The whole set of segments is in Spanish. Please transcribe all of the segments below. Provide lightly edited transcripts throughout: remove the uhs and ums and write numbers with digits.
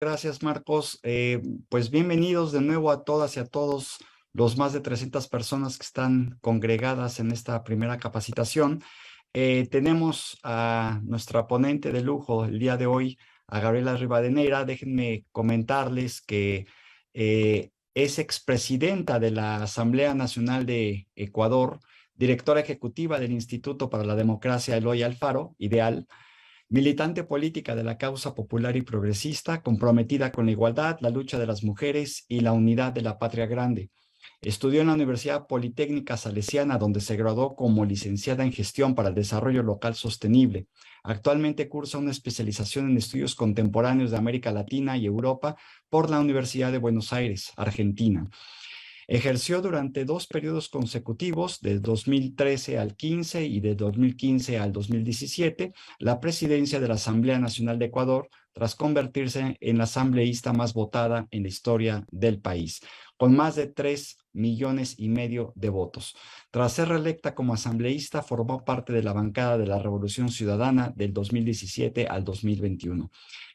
Gracias, Marcos. Pues bienvenidos de nuevo a todas y a todos los más de 300 personas que están congregadas en esta primera capacitación. Tenemos a nuestra ponente de lujo el día de hoy, a Gabriela Rivadeneira. Déjenme comentarles que es expresidenta de la Asamblea Nacional de Ecuador, directora ejecutiva del Instituto para la Democracia Eloy Alfaro, IDEAL, militante política de la causa popular y progresista, comprometida con la igualdad, la lucha de las mujeres y la unidad de la patria grande. Estudió en la Universidad Politécnica Salesiana, donde se graduó como licenciada en Gestión para el Desarrollo Local Sostenible. Actualmente cursa una especialización en estudios contemporáneos de América Latina y Europa por la Universidad de Buenos Aires, Argentina. Ejerció durante 2 periodos consecutivos, de 2013 al 15 y de 2015 al 2017, la presidencia de la Asamblea Nacional de Ecuador, tras convertirse en la asambleísta más votada en la historia del país, con más de 3,5 millones de votos. Tras ser reelecta como asambleísta, formó parte de la bancada de la Revolución Ciudadana del 2017 al 2021.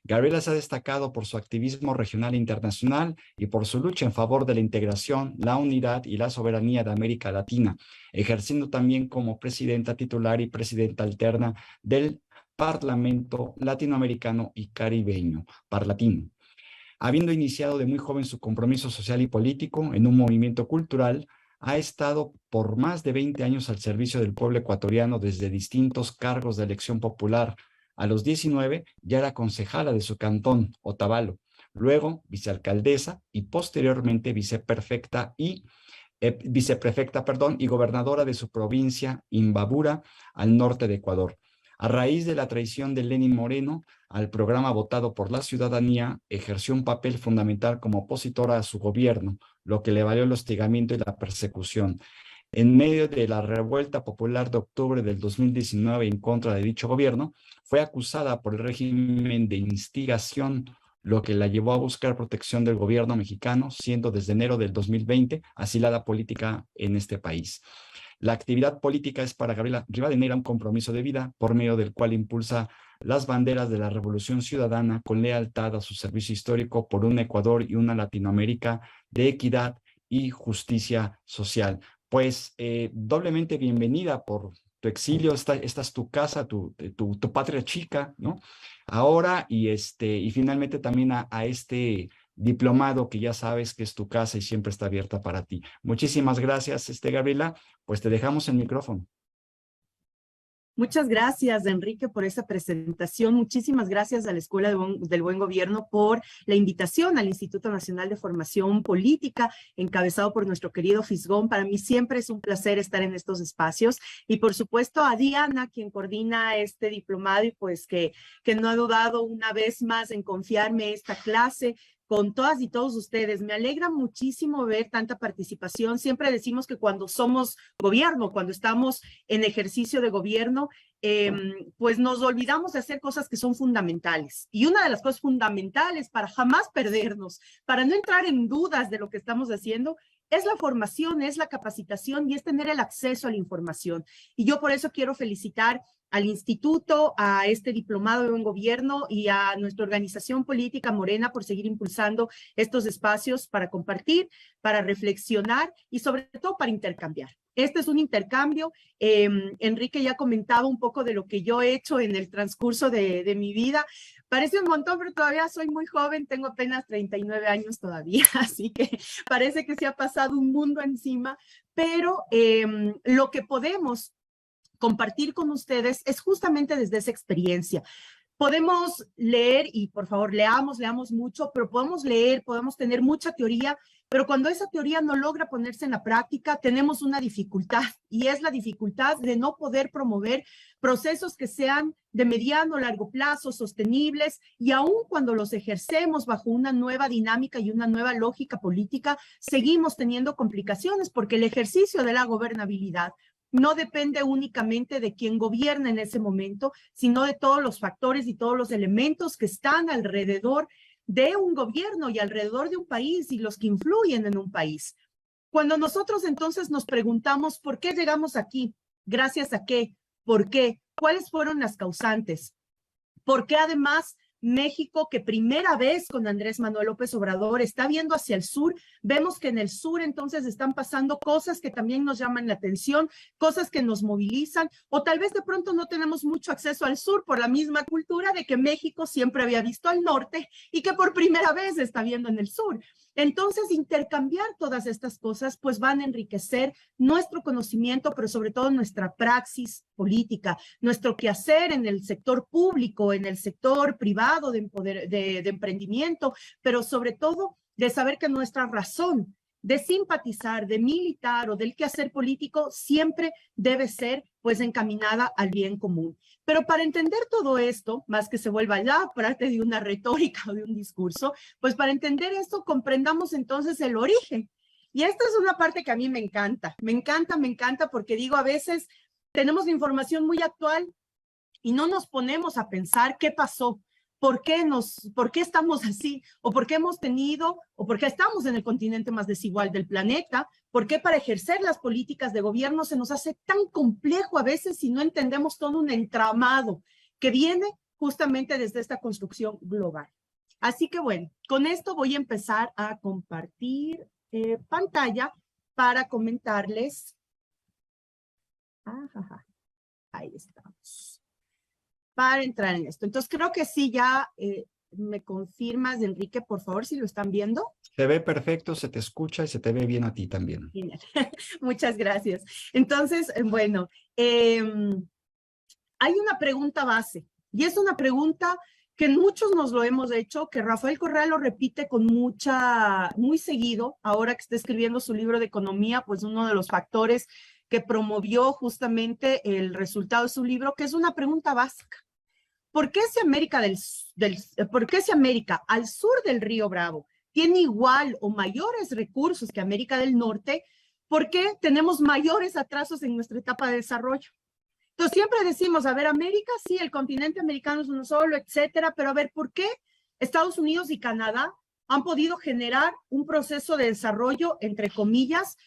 Gabriela se ha destacado por su activismo regional e internacional y por su lucha en favor de la integración, la unidad y la soberanía de América Latina, ejerciendo también como presidenta titular y presidenta alterna del Parlamento Latinoamericano y Caribeño, Parlatino. Habiendo iniciado de muy joven su compromiso social y político en un movimiento cultural, ha estado por más de 20 años al servicio del pueblo ecuatoriano desde distintos cargos de elección popular. A los 19 ya era concejala de su cantón, Otavalo, luego vicealcaldesa y posteriormente viceprefecta y gobernadora de su provincia, Imbabura, al norte de Ecuador. A raíz de la traición de Lenín Moreno al programa votado por la ciudadanía, ejerció un papel fundamental como opositora a su gobierno, lo que le valió el hostigamiento y la persecución. En medio de la revuelta popular de octubre del 2019 en contra de dicho gobierno, fue acusada por el régimen de instigación, lo que la llevó a buscar protección del gobierno mexicano, siendo desde enero del 2020 asilada política en este país. La actividad política es para Gabriela Rivadeneira un compromiso de vida, por medio del cual impulsa las banderas de la Revolución Ciudadana con lealtad a su servicio histórico por un Ecuador y una Latinoamérica de equidad y justicia social. Pues doblemente bienvenida por tu exilio. Esta es tu casa, tu patria chica, ¿no? Ahora y finalmente también a este diplomado que ya sabes que es tu casa y siempre está abierta para ti. Muchísimas gracias, Gabriela. Pues te dejamos el micrófono. Muchas gracias, Enrique, por esa presentación. Muchísimas gracias a la Escuela del Buen Gobierno por la invitación al Instituto Nacional de Formación Política, encabezado por nuestro querido Fisgón. Para mí siempre es un placer estar en estos espacios. Y por supuesto a Diana, quien coordina este diplomado y pues que no ha dudado una vez más en confiarme esta clase con todas y todos ustedes. Me alegra muchísimo ver tanta participación. Siempre decimos que cuando somos gobierno, cuando estamos en ejercicio de gobierno, pues nos olvidamos de hacer cosas que son fundamentales. Y una de las cosas fundamentales para jamás perdernos, para no entrar en dudas de lo que estamos haciendo, es la formación, es la capacitación y es tener el acceso a la información. Y yo por eso quiero felicitar al instituto, a este diplomado de buen gobierno y a nuestra organización política Morena por seguir impulsando estos espacios para compartir, para reflexionar y sobre todo para intercambiar. Este es un intercambio. Enrique ya comentaba un poco de lo que yo he hecho en el transcurso de mi vida. Parece un montón, pero todavía soy muy joven, tengo apenas 39 años todavía, así que parece que se ha pasado un mundo encima, pero lo que podemos compartir con ustedes es justamente desde esa experiencia. Podemos leer, y por favor leamos mucho, pero podemos leer, podemos tener mucha teoría, pero cuando esa teoría no logra ponerse en la práctica, tenemos una dificultad, y es la dificultad de no poder promover procesos que sean de mediano o largo plazo, sostenibles, y aun cuando los ejercemos bajo una nueva dinámica y una nueva lógica política, seguimos teniendo complicaciones, porque el ejercicio de la gobernabilidad no depende únicamente de quien gobierna en ese momento, sino de todos los factores y todos los elementos que están alrededor de un gobierno y alrededor de un país y los que influyen en un país. Cuando nosotros entonces nos preguntamos ¿por qué llegamos aquí? ¿Gracias a qué? ¿Por qué? ¿Cuáles fueron las causantes? ¿Por qué además México que primera vez con Andrés Manuel López Obrador está viendo hacia el sur. Vemos que en el sur entonces están pasando cosas que también nos llaman la atención, cosas que nos movilizan, o tal vez de pronto no tenemos mucho acceso al sur por la misma cultura de que México siempre había visto al norte y que por primera vez está viendo en el sur. Entonces, intercambiar todas estas cosas, pues van a enriquecer nuestro conocimiento, pero sobre todo nuestra praxis política, nuestro quehacer en el sector público, en el sector privado de emprendimiento, pero sobre todo de saber que nuestra razón de simpatizar, de militar o del quehacer político siempre debe ser pues encaminada al bien común. Pero para entender todo esto, más que se vuelva ya parte de una retórica o de un discurso, pues para entender esto comprendamos entonces el origen. Y esta es una parte que a mí me encanta porque digo, a veces tenemos la información muy actual y no nos ponemos a pensar qué pasó. ¿Por qué estamos así? ¿O por qué hemos tenido, o por qué estamos en el continente más desigual del planeta? ¿Por qué para ejercer las políticas de gobierno se nos hace tan complejo a veces si no entendemos todo un entramado que viene justamente desde esta construcción global? Así que bueno, con esto voy a empezar a compartir pantalla para comentarles. Ahí estamos. Para entrar en esto. Entonces, creo que sí, ya me confirmas, Enrique, por favor, si lo están viendo. Se ve perfecto, se te escucha y se te ve bien a ti también. Genial. Muchas gracias. Entonces, bueno, hay una pregunta base, y es una pregunta que muchos nos lo hemos hecho, que Rafael Correa lo repite con muy seguido, ahora que está escribiendo su libro de economía, pues uno de los factores que promovió justamente el resultado de su libro, que es una pregunta básica. ¿Por qué si América al sur del Río Bravo tiene igual o mayores recursos que América del Norte, por qué tenemos mayores atrasos en nuestra etapa de desarrollo? Entonces siempre decimos, a ver, América, sí, el continente americano es uno solo, etcétera, pero a ver, ¿por qué Estados Unidos y Canadá han podido generar un proceso de desarrollo, entre comillas,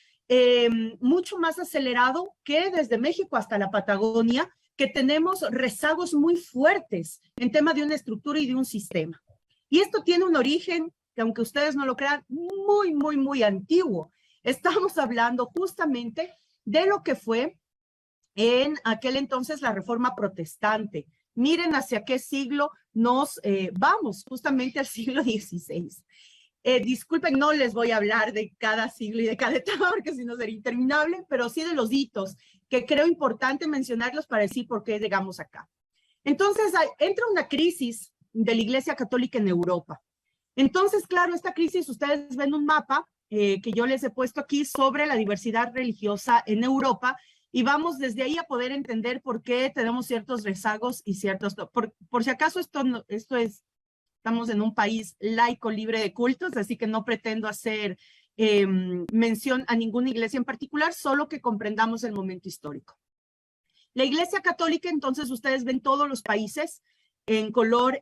mucho más acelerado que desde México hasta la Patagonia, que tenemos rezagos muy fuertes en tema de una estructura y de un sistema? Y esto tiene un origen que, aunque ustedes no lo crean, muy antiguo. Estamos hablando justamente de lo que fue en aquel entonces la Reforma Protestante. Miren hacia qué siglo nos vamos, justamente al siglo XVI. Disculpen, no les voy a hablar de cada siglo y de cada etapa, porque si no sería interminable, pero sí de los hitos, que creo importante mencionarlos para decir por qué llegamos acá. Entonces, entra una crisis de la Iglesia Católica en Europa. Entonces, claro, esta crisis, ustedes ven un mapa que yo les he puesto aquí sobre la diversidad religiosa en Europa, y vamos desde ahí a poder entender por qué tenemos ciertos rezagos y ciertos... Por si acaso estamos en un país laico, libre de cultos, así que no pretendo hacer mención a ninguna iglesia en particular, solo que comprendamos el momento histórico. La Iglesia Católica, entonces, ustedes ven todos los países en color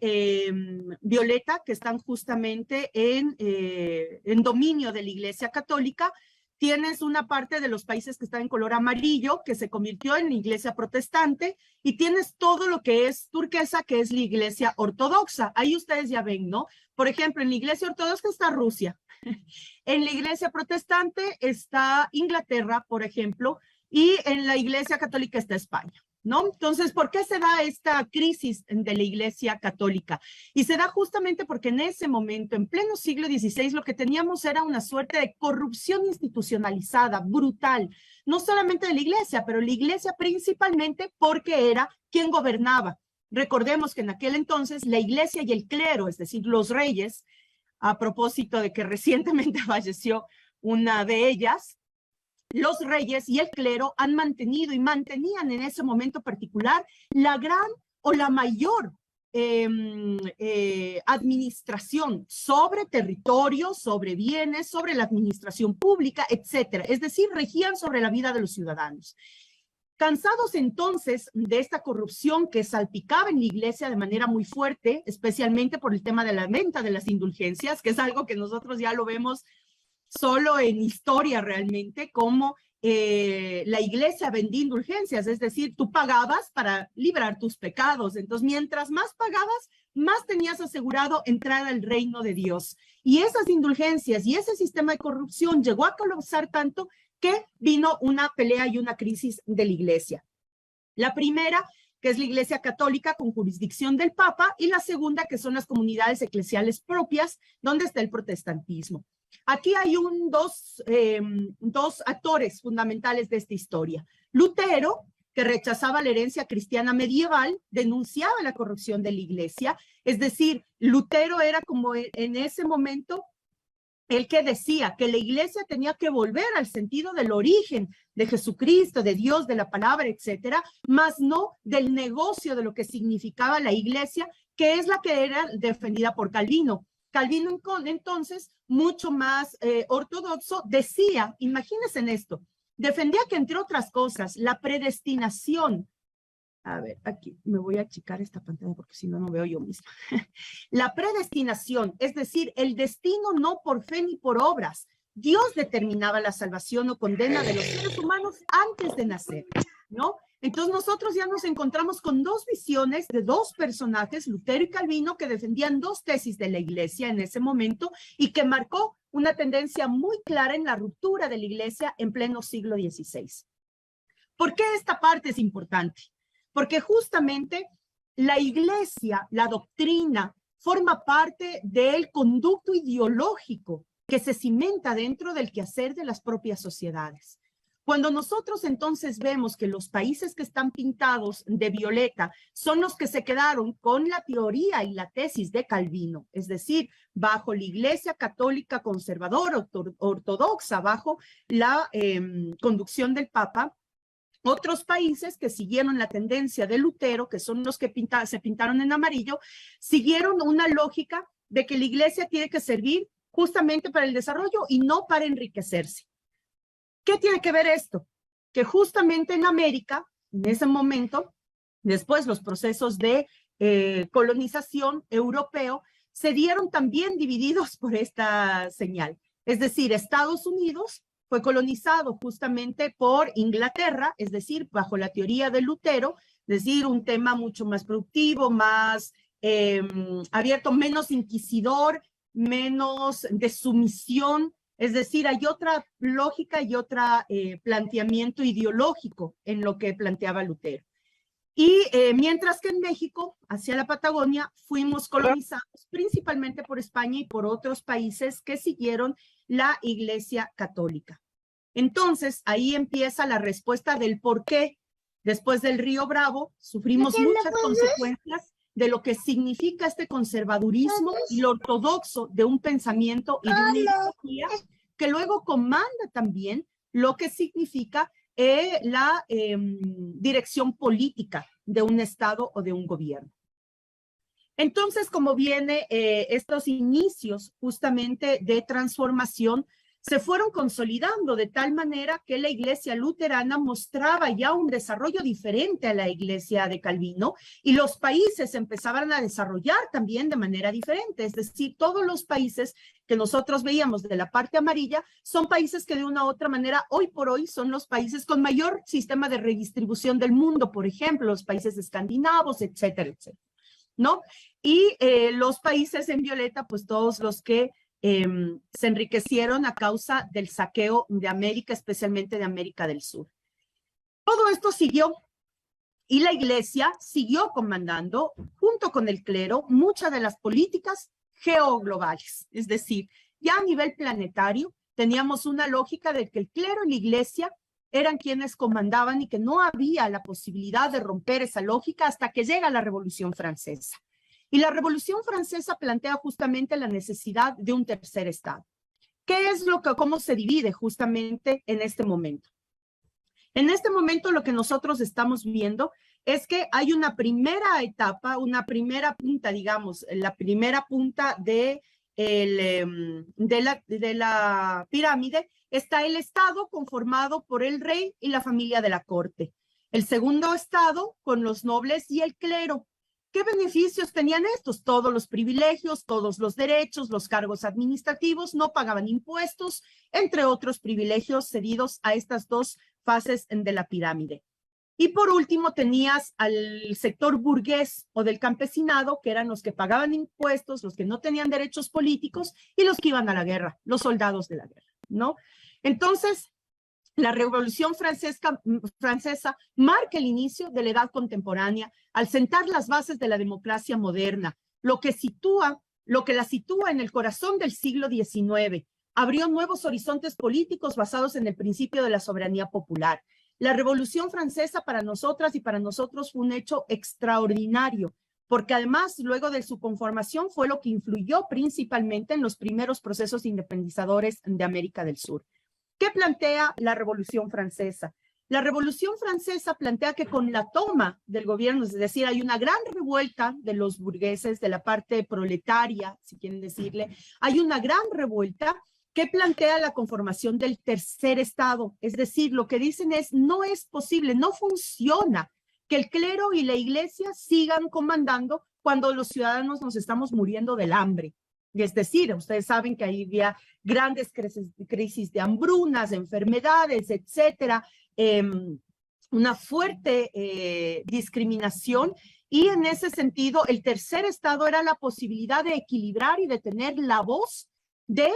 violeta, que están justamente en dominio de la Iglesia Católica. Tienes una parte de los países que están en color amarillo, que se convirtió en la Iglesia Protestante, y tienes todo lo que es turquesa, que es la Iglesia Ortodoxa. Ahí ustedes ya ven, ¿no? Por ejemplo, en la Iglesia Ortodoxa está Rusia. En la Iglesia Protestante está Inglaterra, por ejemplo, y en la Iglesia Católica está España, ¿no? Entonces, ¿por qué se da esta crisis de la Iglesia Católica? Y se da justamente porque en ese momento, en pleno siglo XVI, lo que teníamos era una suerte de corrupción institucionalizada, brutal, no solamente de la Iglesia, pero la Iglesia principalmente porque era quien gobernaba. Recordemos que en aquel entonces la Iglesia y el clero, es decir, los reyes, a propósito de que recientemente falleció una de ellas, los reyes y el clero han mantenido y mantenían en ese momento particular la gran o la mayor administración sobre territorios, sobre bienes, sobre la administración pública, etcétera. Es decir, regían sobre la vida de los ciudadanos. Cansados entonces de esta corrupción que salpicaba en la iglesia de manera muy fuerte, especialmente por el tema de la venta de las indulgencias, que es algo que nosotros ya lo vemos solo en historia realmente, como la iglesia vendía indulgencias, es decir, tú pagabas para librar tus pecados. Entonces, mientras más pagabas, más tenías asegurado entrar al reino de Dios. Y esas indulgencias y ese sistema de corrupción llegó a colapsar tanto que vino una pelea y una crisis de la iglesia. La primera, que es la Iglesia Católica con jurisdicción del Papa, y la segunda, que son las comunidades eclesiales propias, donde está el protestantismo. Aquí hay dos actores fundamentales de esta historia. Lutero, que rechazaba la herencia cristiana medieval, denunciaba la corrupción de la iglesia, es decir, Lutero era como en ese momento el que decía que la iglesia tenía que volver al sentido del origen de Jesucristo, de Dios, de la palabra, etcétera, más no del negocio de lo que significaba la iglesia, que es la que era defendida por Calvino. Calvino, entonces, mucho más ortodoxo, decía, imagínense en esto, defendía que, entre otras cosas, la predestinación. A ver, aquí me voy a achicar esta pantalla porque si no, no veo yo misma. La predestinación, es decir, el destino no por fe ni por obras. Dios determinaba la salvación o condena de los seres humanos antes de nacer, ¿no? Entonces nosotros ya nos encontramos con dos visiones de dos personajes, Lutero y Calvino, que defendían dos tesis de la iglesia en ese momento y que marcó una tendencia muy clara en la ruptura de la iglesia en pleno siglo XVI. ¿Por qué esta parte es importante? Porque justamente la iglesia, la doctrina, forma parte del conducto ideológico que se cimenta dentro del quehacer de las propias sociedades. Cuando nosotros entonces vemos que los países que están pintados de violeta son los que se quedaron con la teoría y la tesis de Calvino, es decir, bajo la Iglesia Católica conservadora, ortodoxa, bajo la conducción del Papa, otros países que siguieron la tendencia de Lutero, que son los que se pintaron en amarillo, siguieron una lógica de que la iglesia tiene que servir justamente para el desarrollo y no para enriquecerse. ¿Qué tiene que ver esto? Que justamente en América, en ese momento, después los procesos de colonización europeo, se dieron también divididos por esta señal. Es decir, Estados Unidos fue colonizado justamente por Inglaterra, es decir, bajo la teoría de Lutero, es decir, un tema mucho más productivo, más abierto, menos inquisidor, menos de sumisión, es decir, hay otra lógica y otro planteamiento ideológico en lo que planteaba Lutero. Y mientras que en México, hacia la Patagonia, fuimos colonizados principalmente por España y por otros países que siguieron la Iglesia Católica. Entonces, ahí empieza la respuesta del por qué, después del Río Bravo, sufrimos muchas consecuencias de lo que significa este conservadurismo y lo ortodoxo de un pensamiento y de una ideología que luego comanda también lo que significa la dirección política de un Estado o de un gobierno. Entonces, como viene estos inicios justamente de transformación, se fueron consolidando de tal manera que la iglesia luterana mostraba ya un desarrollo diferente a la iglesia de Calvino y los países empezaban a desarrollar también de manera diferente. Es decir, todos los países que nosotros veíamos de la parte amarilla son países que de una u otra manera hoy por hoy son los países con mayor sistema de redistribución del mundo, por ejemplo, los países escandinavos, etcétera, etcétera, ¿no? Y los países en violeta, pues todos los que se enriquecieron a causa del saqueo de América, especialmente de América del Sur. Todo esto siguió y la iglesia siguió comandando, junto con el clero, muchas de las políticas geoglobales. Es decir, ya a nivel planetario teníamos una lógica de que el clero y la iglesia eran quienes comandaban y que no había la posibilidad de romper esa lógica hasta que llega la Revolución Francesa. Y la Revolución Francesa plantea justamente la necesidad de un tercer estado. ¿Qué es cómo se divide justamente en este momento? En este momento lo que nosotros estamos viendo es que hay una primera etapa, una primera punta, digamos, la primera punta de la pirámide, está el estado conformado por el rey y la familia de la corte. El segundo estado con los nobles y el clero. ¿Qué beneficios tenían estos? Todos los privilegios, todos los derechos, los cargos administrativos, no pagaban impuestos, entre otros privilegios cedidos a estas dos fases de la pirámide. Y por último tenías al sector burgués o del campesinado, que eran los que pagaban impuestos, los que no tenían derechos políticos y los que iban a la guerra, los soldados de la guerra, ¿no? Entonces, la Revolución Francesa marca el inicio de la edad contemporánea al sentar las bases de la democracia moderna, lo que la sitúa en el corazón del siglo XIX. Abrió nuevos horizontes políticos basados en el principio de la soberanía popular. La Revolución Francesa para nosotras y para nosotros fue un hecho extraordinario, porque además, luego de su conformación, fue lo que influyó principalmente en los primeros procesos independizadores de América del Sur. ¿Qué plantea la Revolución Francesa? La Revolución Francesa plantea que con la toma del gobierno, es decir, hay una gran revuelta de los burgueses, de la parte proletaria, si quieren decirle, hay una gran revuelta que plantea la conformación del tercer estado. Es decir, lo que dicen es, no es posible, no funciona que el clero y la iglesia sigan comandando cuando los ciudadanos nos estamos muriendo del hambre. Es decir, ustedes saben que ahí había grandes crisis de hambrunas, enfermedades, etcétera, una fuerte discriminación, y en ese sentido el tercer estado era la posibilidad de equilibrar y de tener la voz de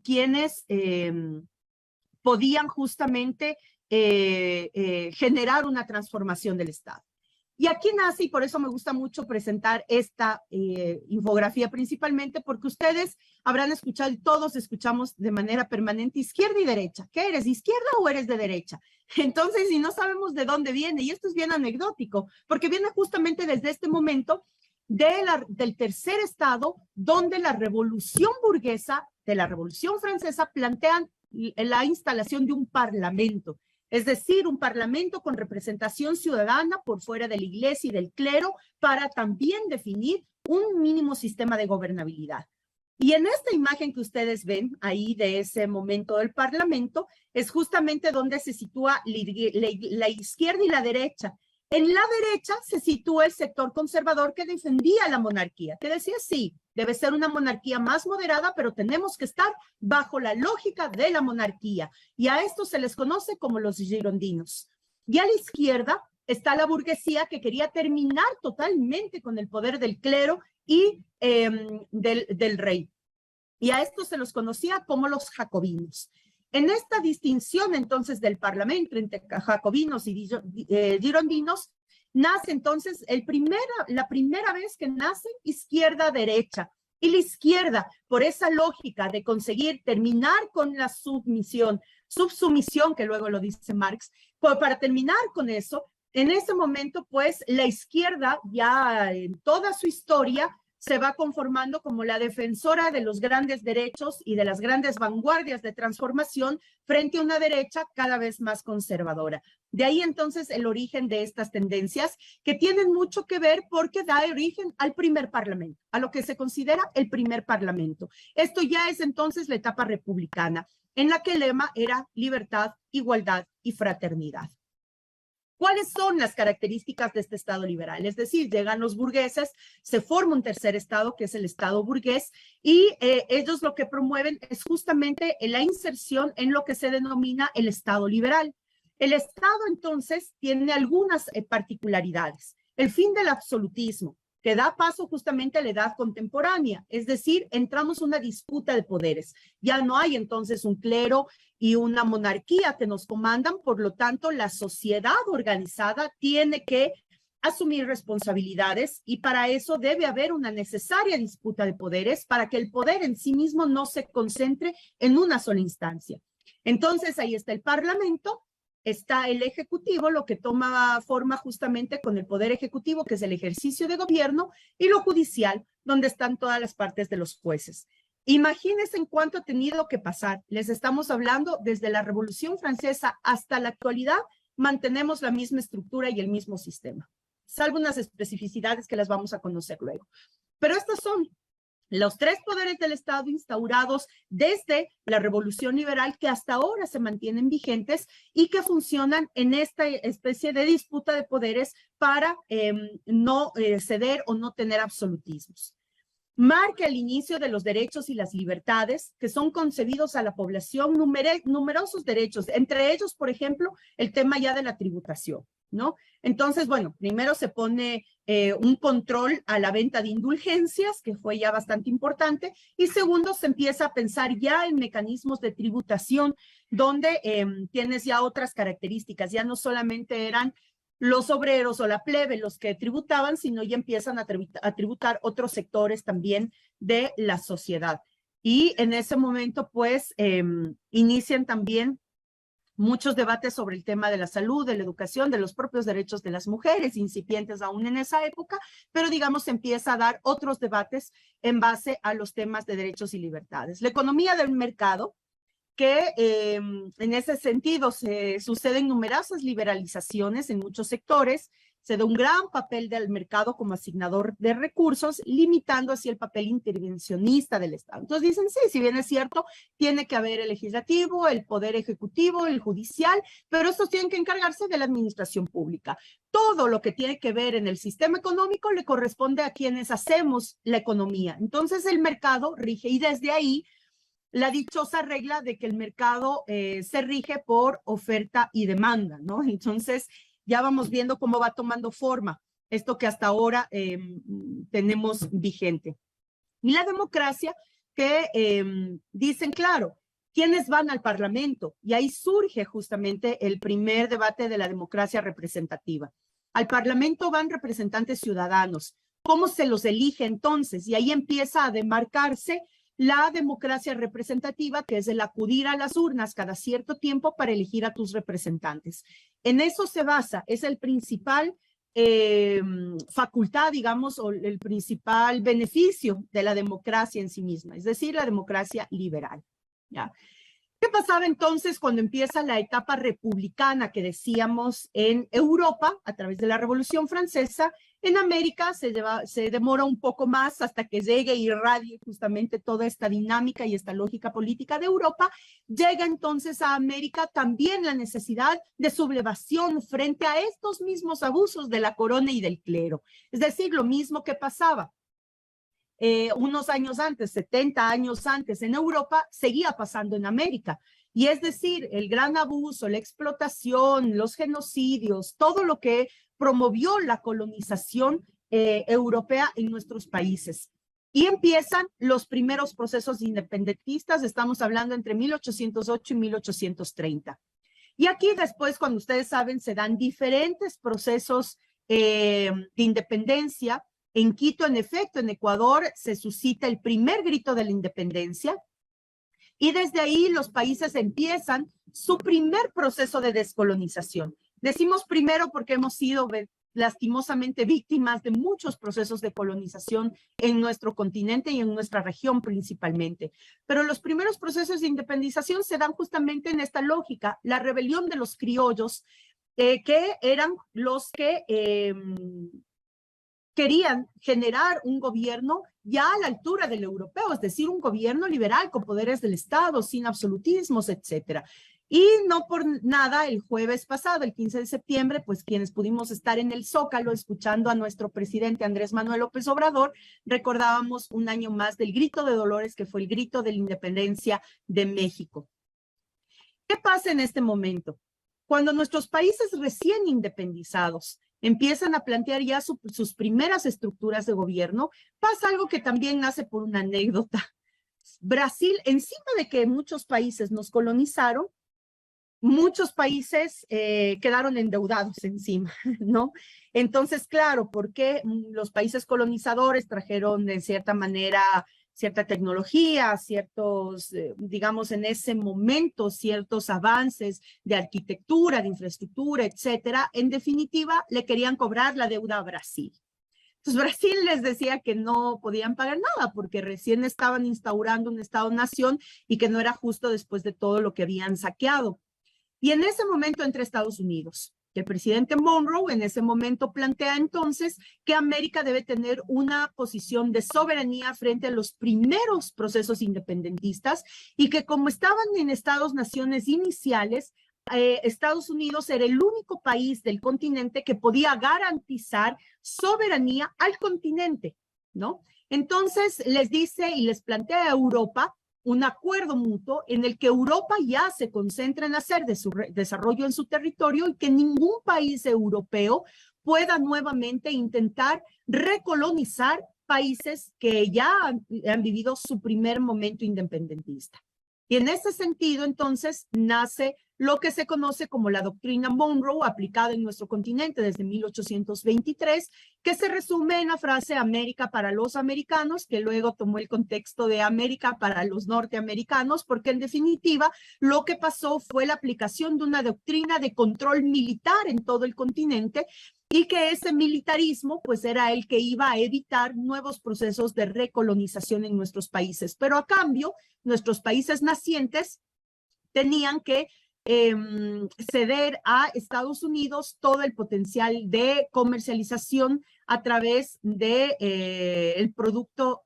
quienes podían justamente generar una transformación del Estado. Y aquí nace, y por eso me gusta mucho presentar esta infografía principalmente, porque ustedes habrán escuchado, y todos escuchamos de manera permanente, izquierda y derecha. ¿Qué eres, izquierda o eres de derecha? Entonces, si no sabemos de dónde viene, y esto es bien anecdótico, porque viene justamente desde este momento del tercer estado, donde la revolución burguesa de la Revolución Francesa plantean la instalación de un parlamento. Es decir, un parlamento con representación ciudadana por fuera de la iglesia y del clero para también definir un mínimo sistema de gobernabilidad. Y en esta imagen que ustedes ven ahí de ese momento del parlamento es justamente donde se sitúa la izquierda y la derecha. En la derecha se sitúa el sector conservador que defendía la monarquía, que decía sí, debe ser una monarquía más moderada, pero tenemos que estar bajo la lógica de la monarquía. Y a esto se les conoce como los girondinos. Y a la izquierda está la burguesía que quería terminar totalmente con el poder del clero y del rey. Y a esto se los conocía como los jacobinos. En esta distinción entonces del parlamento entre jacobinos y girondinos, nace entonces la primera vez que nace izquierda-derecha. Y la izquierda, por esa lógica de conseguir terminar con la subsumisión, que luego lo dice Marx, para terminar con eso, en ese momento pues la izquierda ya en toda su historia se va conformando como la defensora de los grandes derechos y de las grandes vanguardias de transformación frente a una derecha cada vez más conservadora. De ahí entonces el origen de estas tendencias que tienen mucho que ver porque da origen al primer parlamento, a lo que se considera el primer parlamento. Esto ya es entonces la etapa republicana, en la que el lema era libertad, igualdad y fraternidad. ¿Cuáles son las características de este Estado liberal? Es decir, llegan los burgueses, se forma un tercer Estado, que es el Estado burgués, y ellos lo que promueven es justamente la inserción en lo que se denomina el Estado liberal. El Estado, entonces, tiene algunas particularidades. El fin del absolutismo, que da paso justamente a la edad contemporánea, es decir, entramos en una disputa de poderes. Ya no hay entonces un clero y una monarquía que nos comandan, por lo tanto, la sociedad organizada tiene que asumir responsabilidades y para eso debe haber una necesaria disputa de poderes para que el poder en sí mismo no se concentre en una sola instancia. Entonces, ahí está el Parlamento, está el Ejecutivo, lo que toma forma justamente con el Poder Ejecutivo, que es el ejercicio de gobierno, y lo judicial, donde están todas las partes de los jueces. Imagínense en cuánto ha tenido que pasar. Les estamos hablando desde la Revolución Francesa hasta la actualidad, mantenemos la misma estructura y el mismo sistema, salvo unas especificidades que las vamos a conocer luego. Pero estos son los tres poderes del Estado instaurados desde la Revolución Liberal que hasta ahora se mantienen vigentes y que funcionan en esta especie de disputa de poderes para no ceder o no tener absolutismos. marca el inicio de los derechos y las libertades que son concebidos a la población, numerosos derechos, entre ellos, por ejemplo, el tema ya de la tributación, ¿no? Entonces, bueno, primero se pone un control a la venta de indulgencias, que fue ya bastante importante, y segundo, se empieza a pensar ya en mecanismos de tributación, donde tienes ya otras características, ya no solamente eran los obreros o la plebe los que tributaban, sino ya empiezan a tributar otros sectores también de la sociedad. Y en ese momento, pues, inician también muchos debates sobre el tema de la salud, de la educación, de los propios derechos de las mujeres, incipientes aún en esa época, pero digamos empieza a dar otros debates en base a los temas de derechos y libertades. La economía del mercado, que en ese sentido se suceden numerosas liberalizaciones en muchos sectores, se da un gran papel del mercado como asignador de recursos, limitando así el papel intervencionista del Estado. Entonces dicen, sí, si bien es cierto, tiene que haber el legislativo, el poder ejecutivo, el judicial, pero estos tienen que encargarse de la administración pública. Todo lo que tiene que ver en el sistema económico le corresponde a quienes hacemos la economía. Entonces el mercado rige y desde ahí la dichosa regla de que el mercado se rige por oferta y demanda, ¿no? Entonces, ya vamos viendo cómo va tomando forma esto que hasta ahora tenemos vigente. Y la democracia que dicen, claro, ¿quiénes van al Parlamento? Y ahí surge justamente el primer debate de la democracia representativa. Al Parlamento van representantes ciudadanos. ¿Cómo se los elige entonces? Y ahí empieza a demarcarse la democracia representativa, que es el acudir a las urnas cada cierto tiempo para elegir a tus representantes. En eso se basa, es el principal facultad, digamos, o el principal beneficio de la democracia en sí misma, es decir, la democracia liberal, ¿ya? ¿Qué pasaba entonces cuando empieza la etapa republicana que decíamos en Europa a través de la Revolución Francesa? En América se demora un poco más hasta que llegue y irradie justamente toda esta dinámica y esta lógica política de Europa. Llega entonces a América también la necesidad de sublevación frente a estos mismos abusos de la corona y del clero. Es decir, lo mismo que pasaba unos años antes, 70 años antes en Europa, seguía pasando en América. Y es decir, el gran abuso, la explotación, los genocidios, todo lo que promovió la colonización europea en nuestros países. Y empiezan los primeros procesos independentistas, estamos hablando entre 1808 y 1830. Y aquí después, cuando ustedes saben, se dan diferentes procesos de independencia. En Quito, en efecto, en Ecuador, se suscita el primer grito de la independencia y desde ahí los países empiezan su primer proceso de descolonización. Decimos primero porque hemos sido lastimosamente víctimas de muchos procesos de colonización en nuestro continente y en nuestra región principalmente. Pero los primeros procesos de independización se dan justamente en esta lógica, la rebelión de los criollos, que eran los que querían generar un gobierno ya a la altura del europeo, es decir, un gobierno liberal con poderes del Estado, sin absolutismos, etcétera. Y no por nada, el jueves pasado, el 15 de septiembre, pues quienes pudimos estar en el Zócalo escuchando a nuestro presidente Andrés Manuel López Obrador, recordábamos un año más del grito de Dolores, que fue el grito de la independencia de México. ¿Qué pasa en este momento? Cuando nuestros países recién independizados empiezan a plantear ya sus primeras estructuras de gobierno, pasa algo que también nace por una anécdota. Brasil, encima de que muchos países nos colonizaron, muchos países quedaron endeudados encima, ¿no? Entonces, claro, porque los países colonizadores trajeron de cierta manera cierta tecnología, ciertos, digamos, en ese momento, ciertos avances de arquitectura, de infraestructura, etcétera. En definitiva, le querían cobrar la deuda a Brasil. Entonces, Brasil les decía que no podían pagar nada porque recién estaban instaurando un Estado-nación y que no era justo después de todo lo que habían saqueado. Y en ese momento entra Estados Unidos. El presidente Monroe en ese momento plantea entonces que América debe tener una posición de soberanía frente a los primeros procesos independentistas y que como estaban en estados-naciones iniciales, Estados Unidos era el único país del continente que podía garantizar soberanía al continente, ¿no? Entonces les dice y les plantea a Europa un acuerdo mutuo en el que Europa ya se concentra en hacer de su desarrollo en su territorio y que ningún país europeo pueda nuevamente intentar recolonizar países que ya han vivido su primer momento independentista. Y en ese sentido, entonces, nace lo que se conoce como la doctrina Monroe, aplicada en nuestro continente desde 1823, que se resume en la frase América para los americanos, que luego tomó el contexto de América para los norteamericanos, porque en definitiva lo que pasó fue la aplicación de una doctrina de control militar en todo el continente, y que ese militarismo pues era el que iba a evitar nuevos procesos de recolonización en nuestros países. Pero a cambio, nuestros países nacientes tenían que ceder a Estados Unidos todo el potencial de comercialización a través de el producto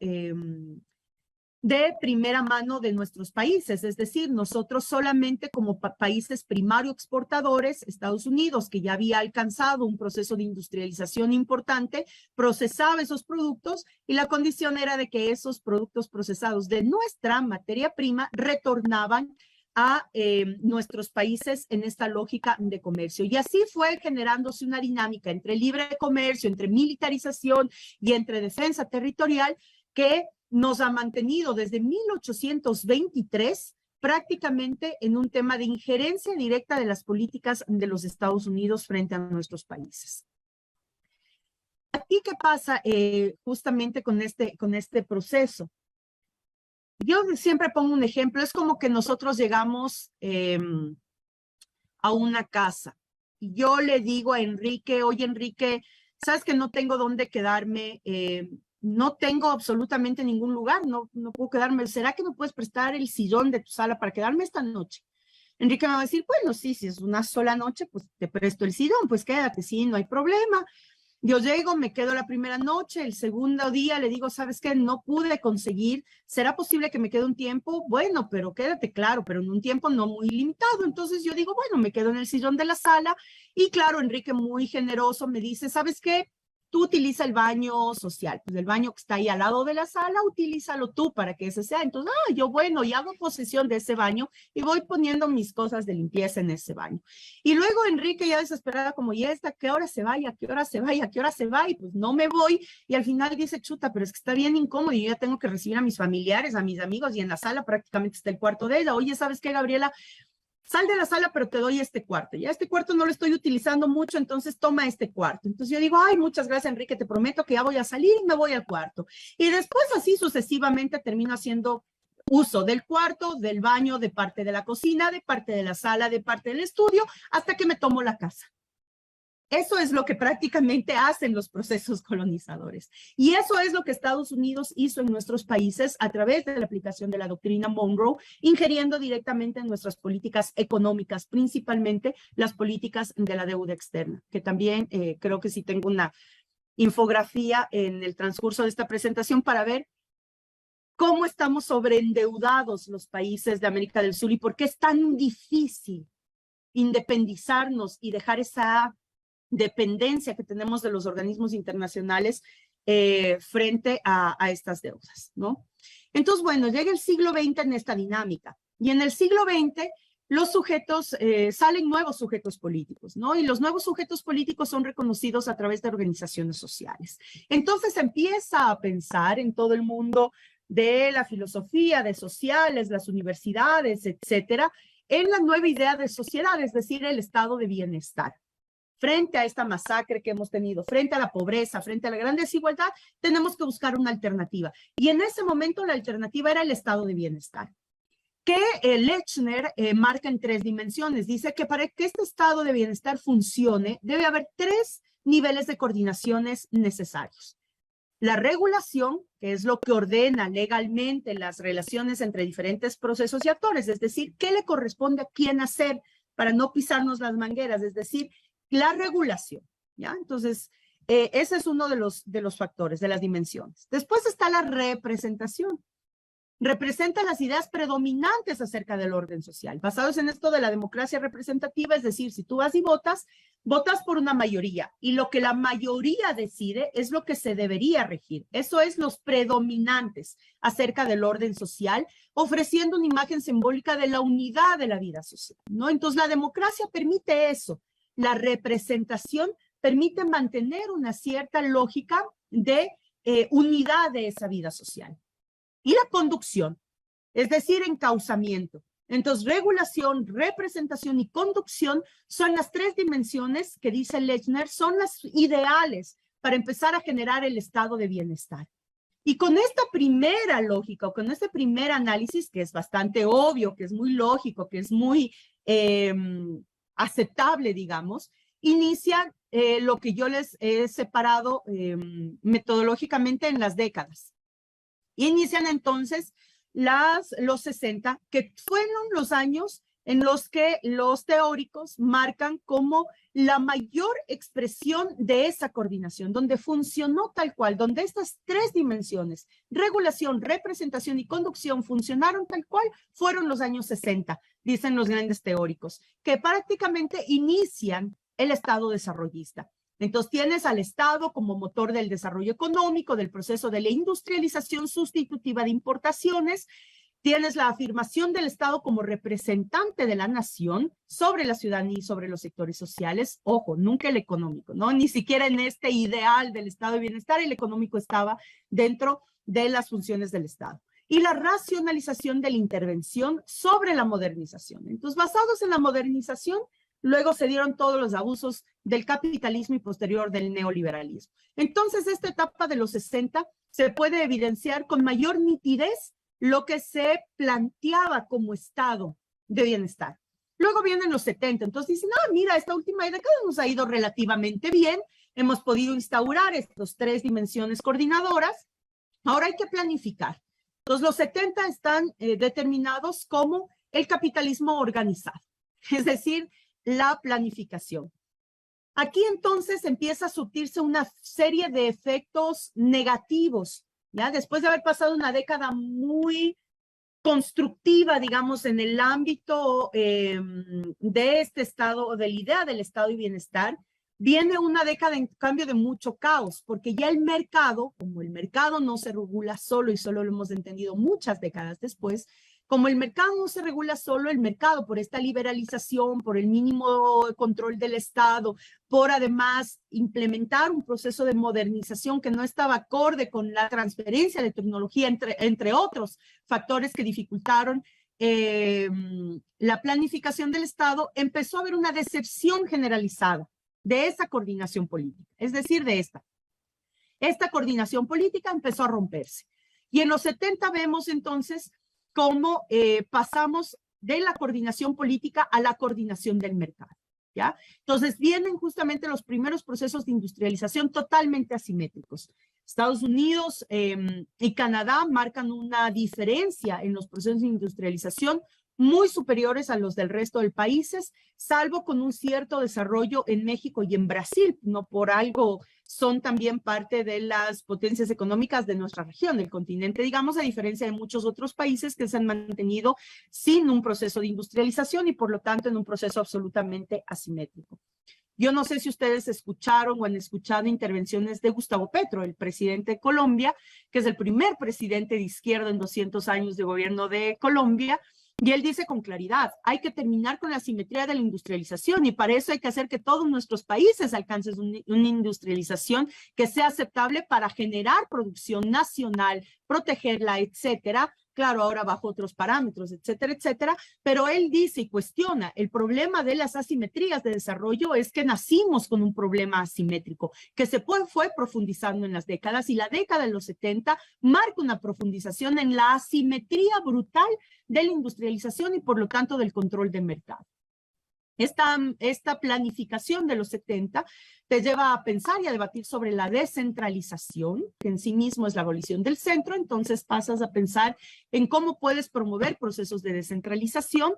de primera mano de nuestros países, es decir, nosotros solamente como países primario exportadores, Estados Unidos, que ya había alcanzado un proceso de industrialización importante, procesaba esos productos y la condición era de que esos productos procesados de nuestra materia prima retornaban a nuestros países en esta lógica de comercio. Y así fue generándose una dinámica entre libre comercio, entre militarización y entre defensa territorial que nos ha mantenido desde 1823 prácticamente en un tema de injerencia directa de las políticas de los Estados Unidos frente a nuestros países. ¿Aquí qué pasa justamente con este proceso? Yo siempre pongo un ejemplo, es como que nosotros llegamos a una casa y yo le digo a Enrique, oye Enrique, sabes que no tengo dónde quedarme, no tengo absolutamente ningún lugar, no puedo quedarme. ¿Será que me puedes prestar el sillón de tu sala para quedarme esta noche? Enrique me va a decir, bueno, sí, si es una sola noche, pues te presto el sillón, pues quédate, sí, no hay problema. Yo llego, me quedo la primera noche, el segundo día le digo, ¿sabes qué? No pude conseguir, ¿será posible que me quede un tiempo? Bueno, pero quédate, claro, pero en un tiempo no muy limitado. Entonces yo digo, bueno, me quedo en el sillón de la sala y claro, Enrique muy generoso me dice, ¿sabes qué? Tú utiliza el baño social, pues el baño que está ahí al lado de la sala, utilízalo tú para que ese sea. Entonces, yo bueno, y hago posesión de ese baño y voy poniendo mis cosas de limpieza en ese baño. Y luego Enrique ya desesperada como, ¿y esta qué hora se vaya? ¿Qué hora se vaya? ¿Qué hora se va? Y pues no me voy. Y al final dice, chuta, pero es que está bien incómodo y yo ya tengo que recibir a mis familiares, a mis amigos y en la sala prácticamente está el cuarto de ella. Oye, ¿sabes qué, Gabriela? Sal de la sala, pero te doy este cuarto. Ya este cuarto no lo estoy utilizando mucho, entonces toma este cuarto. Entonces yo digo, ay, muchas gracias, Enrique, te prometo que ya voy a salir y me voy al cuarto. Y después así sucesivamente termino haciendo uso del cuarto, del baño, de parte de la cocina, de parte de la sala, de parte del estudio, hasta que me tomo la casa. Eso es lo que prácticamente hacen los procesos colonizadores. Y eso es lo que Estados Unidos hizo en nuestros países a través de la aplicación de la doctrina Monroe, ingiriendo directamente en nuestras políticas económicas, principalmente las políticas de la deuda externa, que también creo que sí tengo una infografía en el transcurso de esta presentación para ver cómo estamos sobreendeudados los países de América del Sur y por qué es tan difícil independizarnos y dejar esa dependencia que tenemos de los organismos internacionales frente a estas deudas, ¿no? Entonces, bueno, llega el siglo XX en esta dinámica y en el siglo XX los sujetos, salen nuevos sujetos políticos, ¿no? Y los nuevos sujetos políticos son reconocidos a través de organizaciones sociales. Entonces empieza a pensar en todo el mundo de la filosofía, de sociales, las universidades, etcétera, en la nueva idea de sociedad, es decir, el estado de bienestar. Frente a esta masacre que hemos tenido, frente a la pobreza, frente a la gran desigualdad, tenemos que buscar una alternativa. Y en ese momento la alternativa era el estado de bienestar, que Lechner marca en 3 dimensiones. Dice que para que este estado de bienestar funcione, debe haber 3 niveles de coordinaciones necesarios. La regulación, que es lo que ordena legalmente las relaciones entre diferentes procesos y actores, es decir, qué le corresponde a quién hacer para no pisarnos las mangueras, es decir, la regulación, ¿ya? Entonces, ese es uno de los factores, de las dimensiones. Después está la representación. representa las ideas predominantes acerca del orden social, basados en esto de la democracia representativa, es decir, si tú vas y votas, votas por una mayoría, y lo que la mayoría decide es lo que se debería regir. Eso es los predominantes acerca del orden social, ofreciendo una imagen simbólica de la unidad de la vida social, ¿no? Entonces, la democracia permite eso. La representación permite mantener una cierta lógica de unidad de esa vida social. Y la conducción, es decir, encauzamiento. Entonces, regulación, representación y conducción son las tres dimensiones que dice Lechner, son las ideales para empezar a generar el estado de bienestar. Y con esta primera lógica, o con este primer análisis, que es bastante obvio, que es muy lógico, que es muy aceptable, digamos, inicia lo que yo les he separado metodológicamente en las décadas. Inician entonces los 60, que fueron los años en los que los teóricos marcan como la mayor expresión de esa coordinación, donde funcionó tal cual, donde estas tres dimensiones, regulación, representación y conducción, funcionaron tal cual, fueron los años 60, dicen los grandes teóricos, que prácticamente inician el Estado desarrollista. Entonces tienes al Estado como motor del desarrollo económico, del proceso de la industrialización sustitutiva de importaciones, tienes la afirmación del Estado como representante de la nación sobre la ciudadanía y sobre los sectores sociales. Ojo, nunca el económico, ¿no? Ni siquiera en este ideal del estado de bienestar el económico estaba dentro de las funciones del Estado. Y la racionalización de la intervención sobre la modernización. Entonces, basados en la modernización, luego se dieron todos los abusos del capitalismo y posterior del neoliberalismo. Entonces, esta etapa de los 60 se puede evidenciar con mayor nitidez lo que se planteaba como estado de bienestar. Luego vienen los 70, entonces dicen, mira, esta última década nos ha ido relativamente bien, hemos podido instaurar estas tres dimensiones coordinadoras, ahora hay que planificar. Entonces los 70 están determinados como el capitalismo organizado, es decir, la planificación. Aquí entonces empieza a surtirse una serie de efectos negativos, ¿ya? Después de haber pasado una década muy constructiva, digamos, en el ámbito de este estado, de la idea del estado de bienestar, viene una década en cambio de mucho caos, porque ya el mercado, como el mercado no se regula solo, y solo lo hemos entendido muchas décadas después, como el mercado no se regula solo, el mercado por esta liberalización, por el mínimo control del Estado, por además implementar un proceso de modernización que no estaba acorde con la transferencia de tecnología, entre otros factores que dificultaron la planificación del Estado, empezó a haber una decepción generalizada de esa coordinación política, es decir, de esta coordinación política empezó a romperse. Y en los 70 vemos entonces cómo pasamos de la coordinación política a la coordinación del mercado, ¿ya? Entonces vienen justamente los primeros procesos de industrialización totalmente asimétricos. Estados Unidos y Canadá marcan una diferencia en los procesos de industrialización muy superiores a los del resto de países, salvo con un cierto desarrollo en México y en Brasil. No por algo son también parte de las potencias económicas de nuestra región, del continente, digamos, a diferencia de muchos otros países que se han mantenido sin un proceso de industrialización y por lo tanto en un proceso absolutamente asimétrico. Yo no sé si ustedes escucharon o han escuchado intervenciones de Gustavo Petro, el presidente de Colombia, que es el primer presidente de izquierda en 200 años de gobierno de Colombia. Y él dice con claridad, hay que terminar con la asimetría de la industrialización y para eso hay que hacer que todos nuestros países alcancen una industrialización que sea aceptable para generar producción nacional, protegerla, etcétera. Claro, ahora bajo otros parámetros, etcétera, etcétera. Pero él dice y cuestiona, el problema de las asimetrías de desarrollo es que nacimos con un problema asimétrico que se fue profundizando en las décadas y la década de los 70 marca una profundización en la asimetría brutal de la industrialización y por lo tanto del control de mercado. Esta planificación de los 70 te lleva a pensar y a debatir sobre la descentralización, que en sí mismo es la abolición del centro, entonces pasas a pensar en cómo puedes promover procesos de descentralización.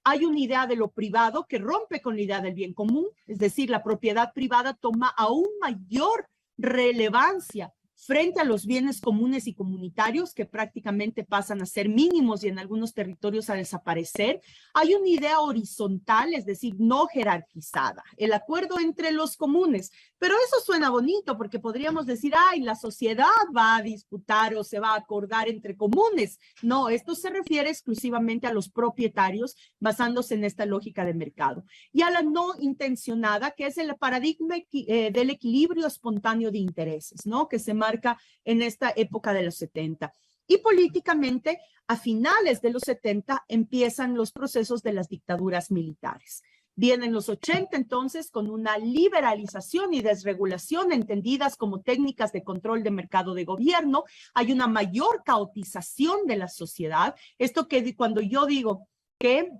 Hay una idea de lo privado que rompe con la idea del bien común, es decir, la propiedad privada toma aún mayor relevancia frente a los bienes comunes y comunitarios que prácticamente pasan a ser mínimos y en algunos territorios a desaparecer. Hay una idea horizontal, es decir, no jerarquizada, el acuerdo entre los comunes. Pero eso suena bonito porque podríamos decir, ay, la sociedad va a disputar o se va a acordar entre comunes. No, esto se refiere exclusivamente a los propietarios basándose en esta lógica de mercado. Y a la no intencionada, que es el paradigma del equilibrio espontáneo de intereses, ¿no? Que se marca en esta época de los 70. Y políticamente, a finales de los 70, empiezan los procesos de las dictaduras militares. Vienen los 80 entonces con una liberalización y desregulación entendidas como técnicas de control de mercado de gobierno. Hay una mayor caotización de la sociedad. Esto que cuando yo digo que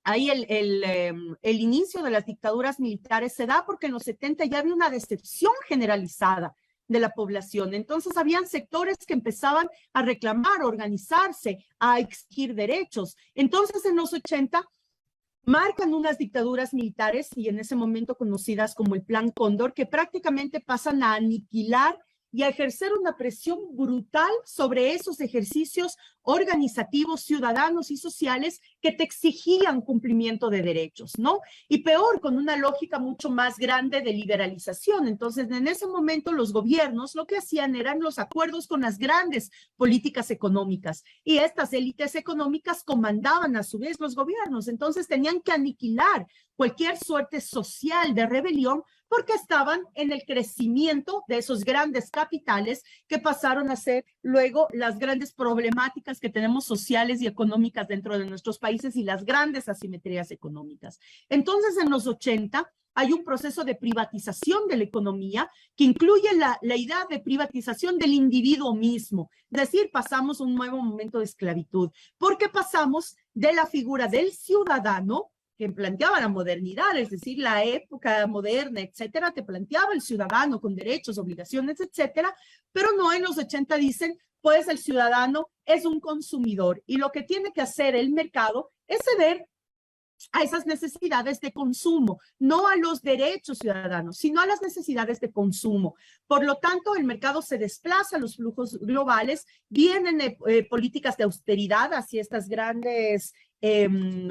ahí el inicio de las dictaduras militares se da porque en los 70 ya había una decepción generalizada de la población. Entonces habían sectores que empezaban a reclamar, a organizarse, a exigir derechos. Entonces en los 80 marcan unas dictaduras militares y en ese momento conocidas como el Plan Cóndor, que prácticamente pasan a aniquilar y a ejercer una presión brutal sobre esos ejercicios organizativos, ciudadanos y sociales que te exigían cumplimiento de derechos, ¿no? Y peor, con una lógica mucho más grande de liberalización. Entonces, en ese momento los gobiernos lo que hacían eran los acuerdos con las grandes políticas económicas y estas élites económicas comandaban a su vez los gobiernos. Entonces, tenían que aniquilar cualquier suerte social de rebelión porque estaban en el crecimiento de esos grandes capitales que pasaron a ser luego las grandes problemáticas que tenemos sociales y económicas dentro de nuestros países y las grandes asimetrías económicas. Entonces, en los 80 hay un proceso de privatización de la economía que incluye la idea de privatización del individuo mismo. Es decir, pasamos a un nuevo momento de esclavitud, porque pasamos de la figura del ciudadano que planteaba la modernidad, es decir, la época moderna, etcétera, te planteaba el ciudadano con derechos, obligaciones, etcétera, pero no en los 80 dicen, pues el ciudadano es un consumidor y lo que tiene que hacer el mercado es ceder a esas necesidades de consumo, no a los derechos ciudadanos, sino a las necesidades de consumo. Por lo tanto, el mercado se desplaza a los flujos globales, vienen políticas de austeridad hacia estas grandes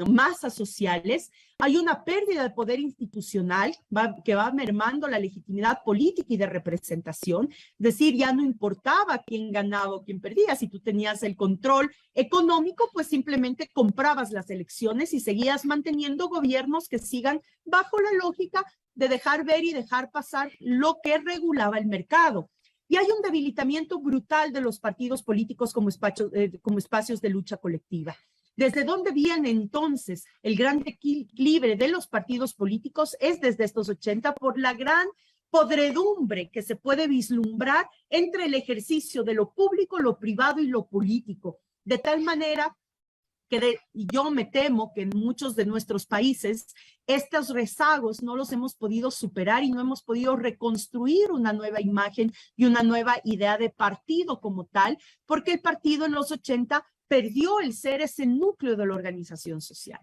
masas sociales, hay una pérdida de poder institucional que va mermando la legitimidad política y de representación, es decir, ya no importaba quién ganaba o quién perdía, si tú tenías el control económico, pues simplemente comprabas las elecciones y seguías manteniendo gobiernos que sigan bajo la lógica de dejar ver y dejar pasar lo que regulaba el mercado. Y hay un debilitamiento brutal de los partidos políticos como espacios de lucha colectiva. ¿Desde dónde viene entonces el gran equilibrio de los partidos políticos? Es desde estos 80 por la gran podredumbre que se puede vislumbrar entre el ejercicio de lo público, lo privado y lo político. De tal manera que yo me temo que en muchos de nuestros países estos rezagos no los hemos podido superar y no hemos podido reconstruir una nueva imagen y una nueva idea de partido como tal, porque el partido en los 80 perdió el ser ese núcleo de la organización social,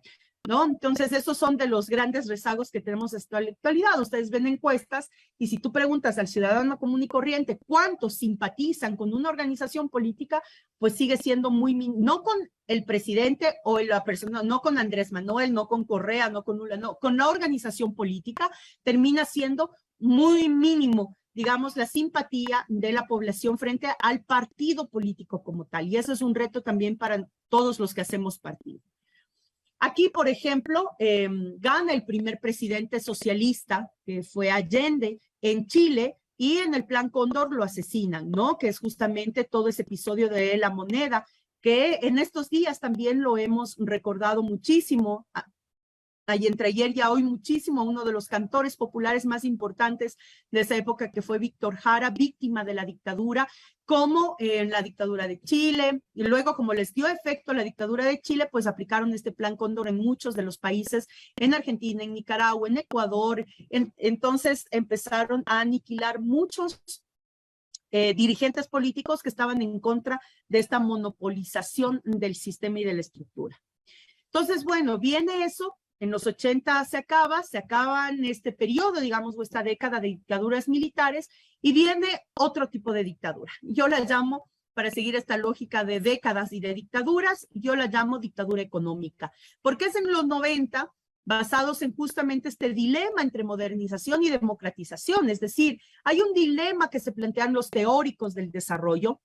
¿no? Entonces, esos son de los grandes rezagos que tenemos en la actualidad. Ustedes ven encuestas y si tú preguntas al ciudadano común y corriente cuántos simpatizan con una organización política, pues sigue siendo muy, no con el presidente o la persona, no con Andrés Manuel, no con Correa, no con Lula, no, con la organización política, termina siendo muy mínimo, digamos, la simpatía de la población frente al partido político como tal. Y eso es un reto también para todos los que hacemos partido. Aquí, por ejemplo, gana el primer presidente socialista, que fue Allende, en Chile, y en el Plan Cóndor lo asesinan, ¿no? Que es justamente todo ese episodio de la moneda, que en estos días también lo hemos recordado muchísimo. Y entre ayer y hoy muchísimo, uno de los cantores populares más importantes de esa época, que fue Víctor Jara, víctima de la dictadura, como en la dictadura de Chile, y luego como les dio efecto la dictadura de Chile, pues aplicaron este Plan Cóndor en muchos de los países, en Argentina, en Nicaragua, en Ecuador, entonces empezaron a aniquilar muchos dirigentes políticos que estaban en contra de esta monopolización del sistema y de la estructura. Entonces, bueno, viene eso. En los 80 se acaban este periodo, digamos, o esta década de dictaduras militares, y viene otro tipo de dictadura. Yo la llamo, para seguir esta lógica de décadas y de dictaduras, yo la llamo dictadura económica, porque es en los 90, basados en justamente este dilema entre modernización y democratización. Es decir, hay un dilema que se plantean los teóricos del desarrollo,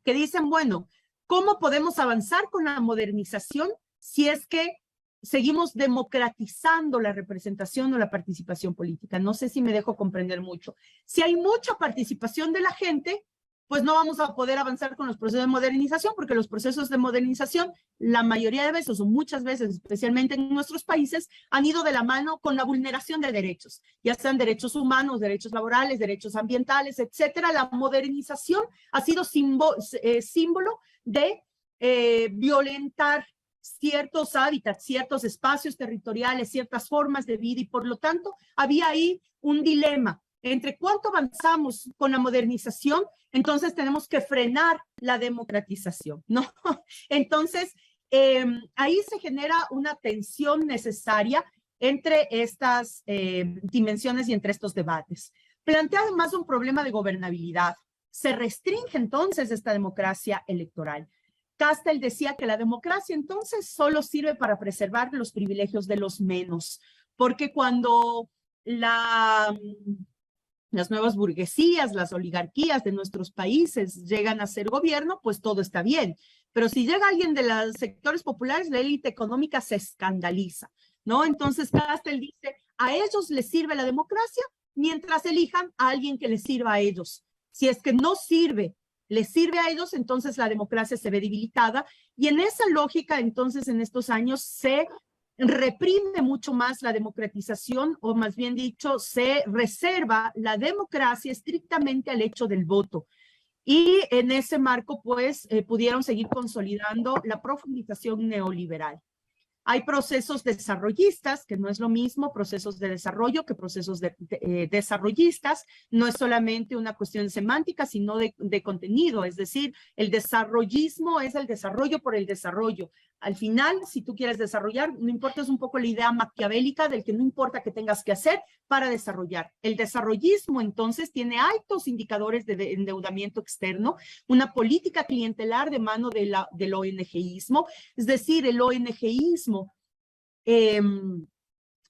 que dicen, bueno, ¿cómo podemos avanzar con la modernización si es que seguimos democratizando la representación o la participación política? No sé si me dejo comprender mucho. Si hay mucha participación de la gente, pues no vamos a poder avanzar con los procesos de modernización, porque los procesos de modernización, la mayoría de veces o muchas veces, especialmente en nuestros países, han ido de la mano con la vulneración de derechos, ya sean derechos humanos, derechos laborales, derechos ambientales, etcétera. La modernización ha sido símbolo de violentar ciertos hábitats, ciertos espacios territoriales, ciertas formas de vida, y por lo tanto había ahí un dilema entre cuánto avanzamos con la modernización, entonces tenemos que frenar la democratización, ¿no? Entonces, ahí se genera una tensión necesaria entre estas dimensiones y entre estos debates. Plantea además un problema de gobernabilidad. Se restringe entonces esta democracia electoral. Kastel decía que la democracia entonces solo sirve para preservar los privilegios de los menos, porque cuando las nuevas burguesías, las oligarquías de nuestros países llegan a ser gobierno, pues todo está bien. Pero si llega alguien de los sectores populares, la élite económica se escandaliza, ¿no? Entonces Kastel dice, a ellos les sirve la democracia mientras elijan a alguien que les sirva a ellos. Si es que no sirve, les sirve a ellos, entonces la democracia se ve debilitada, y en esa lógica, entonces, en estos años se reprime mucho más la democratización, o más bien dicho, se reserva la democracia estrictamente al hecho del voto. Y en ese marco, pues, pudieron seguir consolidando la profundización neoliberal. Hay procesos desarrollistas, que no es lo mismo procesos de desarrollo que procesos desarrollistas. No es solamente una cuestión semántica, sino de contenido. Es decir, el desarrollismo es el desarrollo por el desarrollo. Al final, si tú quieres desarrollar, no importa, es un poco la idea maquiavélica del que no importa qué tengas que hacer para desarrollar. El desarrollismo, entonces, tiene altos indicadores de endeudamiento externo, una política clientelar de mano del ONGismo. Es decir, el ONGismo